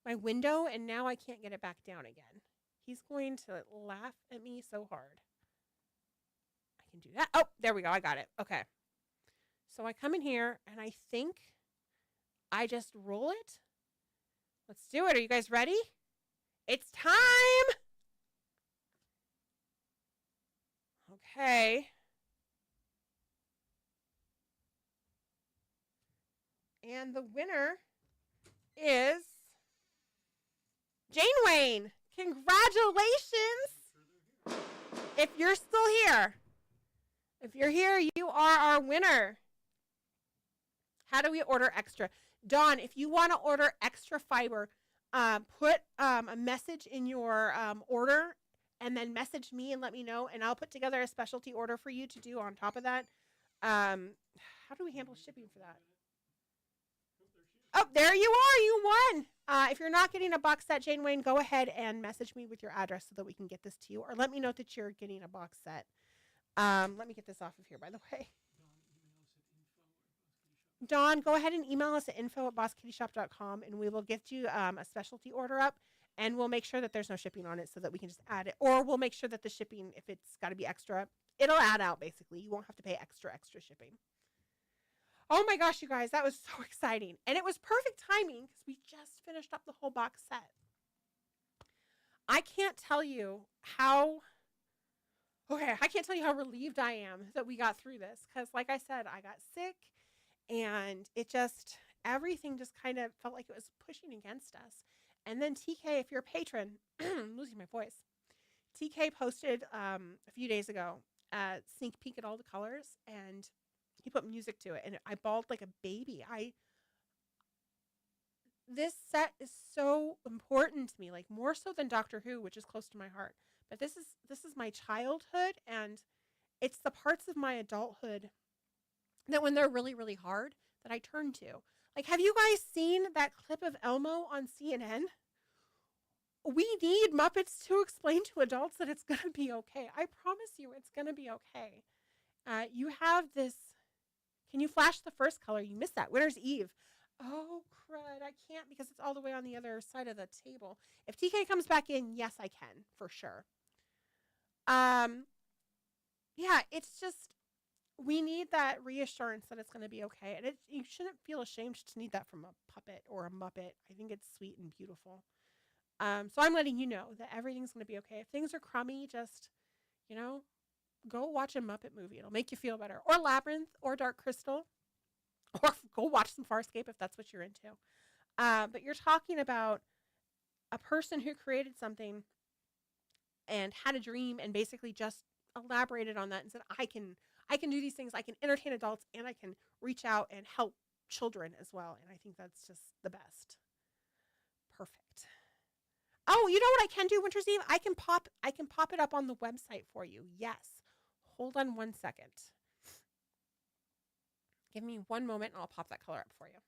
window and now I can't get it back down again. He's going to laugh at me so hard. I can do that. Oh, there we go. I got it. Okay. So I come in here and I think I just roll it. Let's do it. Are you guys ready? It's time. Okay. And the winner is Jane Wayne. Congratulations. If you're still here. If you're here, you are our winner. How do we order extra? Dawn, if you want to order extra fiber, put a message in your order and then message me and let me know, and I'll put together a specialty order for you to do on top of that. How do we handle shipping for that? Oh, there you are. You won. If you're not getting a box set, Jane Wayne, go ahead and message me with your address so that we can get this to you, or let me know that you're getting a box set. Let me get this off of here, by the way. Dawn, go ahead and email us at info@bosskittyshop.com, and we will get you a specialty order up, and we'll make sure that there's no shipping on it so that we can just add it. Or we'll make sure that the shipping, if it's got to be extra, it'll add out, basically. You won't have to pay extra shipping. Oh my gosh, you guys, that was so exciting. And it was perfect timing because we just finished up the whole box set. I can't tell you how relieved I am that we got through this. Because like I said, I got sick and everything just kind of felt like it was pushing against us. And then TK, if you're a patron, I'm losing my voice. TK posted a few days ago a sneak peek at all the colors, and he put music to it, and I bawled like a baby. This set is so important to me, like more so than Doctor Who, which is close to my heart. But this is my childhood, and it's the parts of my adulthood that when they're really, really hard that I turn to. Like, have you guys seen that clip of Elmo on CNN? We need Muppets to explain to adults that it's going to be okay. I promise you it's going to be okay. You have this. Can you flash the first color? You missed that. Winter's Eve. Oh, crud. I can't because it's all the way on the other side of the table. If TK comes back in, yes, I can, for sure. Yeah, it's just, we need that reassurance that it's going to be okay. And you shouldn't feel ashamed to need that from a puppet or a Muppet. I think it's sweet and beautiful. So I'm letting you know that everything's going to be okay. If things are crummy, just, go watch a Muppet movie. It'll make you feel better. Or Labyrinth or Dark Crystal. Or go watch some Farscape if that's what you're into. But you're talking about a person who created something and had a dream and basically just elaborated on that and said, I can do these things. I can entertain adults and I can reach out and help children as well. And I think that's just the best. Perfect. Oh, you know what I can do, Winter's Eve? I can pop it up on the website for you. Yes. Hold on one second. Give me one moment and I'll pop that color up for you.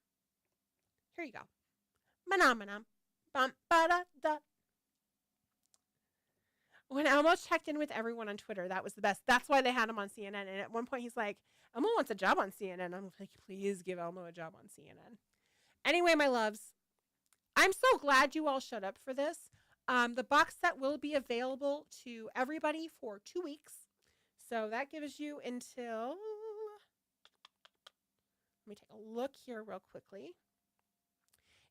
Here you go. Manam. Bum ba da da. When Elmo checked in with everyone on Twitter, that was the best. That's why they had him on CNN. And at one point, he's like, Elmo wants a job on CNN. I'm like, please give Elmo a job on CNN. Anyway, my loves, I'm so glad you all showed up for this. The box set will be available to everybody for 2 weeks. So that gives you until, let me take a look here real quickly,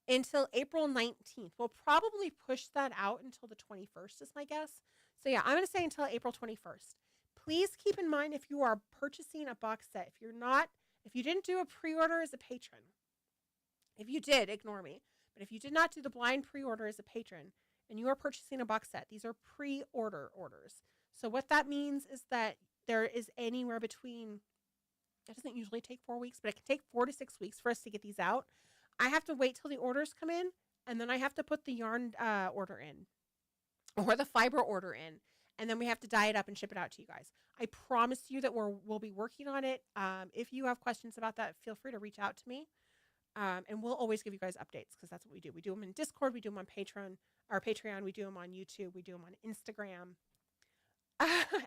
until April 19th. We'll probably push that out until the 21st is my guess. So yeah, I'm going to say until April 21st. Please keep in mind if you are purchasing a box set, if you didn't do a pre-order as a patron, if you did, ignore me. But if you did not do the blind pre-order as a patron and you are purchasing a box set, these are pre-order orders. So what that means is that there is anywhere between, it doesn't usually take 4 weeks, but it can take 4 to 6 weeks for us to get these out. I have to wait till the orders come in, and then I have to put the yarn order in, or the fiber order in, and then we have to dye it up and ship it out to you guys. I promise you that we'll be working on it. If you have questions about that, feel free to reach out to me, and we'll always give you guys updates because that's what we do. We do them in Discord, we do them on Patreon, we do them on YouTube, we do them on Instagram.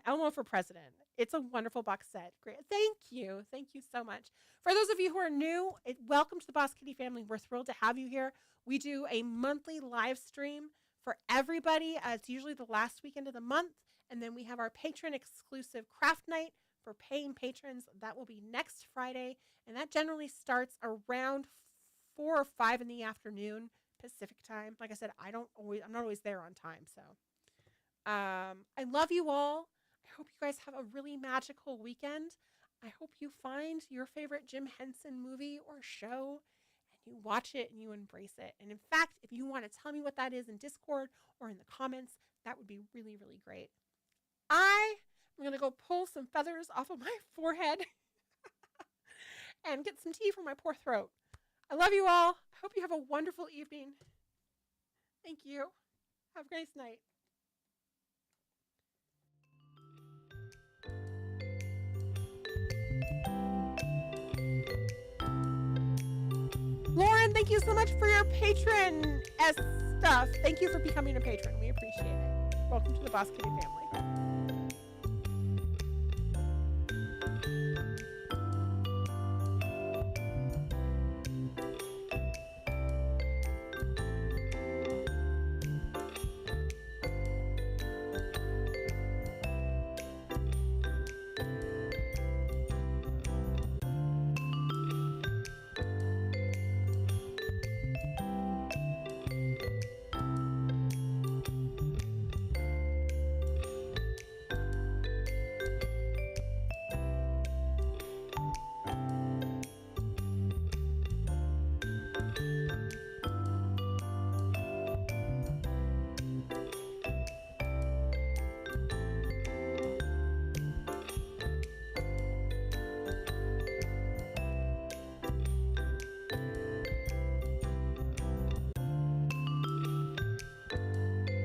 Elmo for President. It's a wonderful box set. Great. Thank you. Thank you so much. For those of you who are new, welcome to the Boss Kitty family. We're thrilled to have you here. We do a monthly live stream for everybody. It's usually the last weekend of the month. And then we have our patron exclusive craft night for paying patrons. That will be next Friday. And that generally starts around 4 or 5 in the afternoon Pacific time. Like I said, I'm not always there on time. So I love you all. I hope you guys have a really magical weekend. I hope you find your favorite Jim Henson movie or show and you watch it and you embrace it. And in fact, if you want to tell me what that is in Discord or in the comments, that would be really, really great. I'm going to go pull some feathers off of my forehead and get some tea for my poor throat. I love you all. I hope you have a wonderful evening. Thank you. Have a nice night. Lauren, thank you so much for your patron stuff. Thank you for becoming a patron. We appreciate it. Welcome to the Boss Kitty family.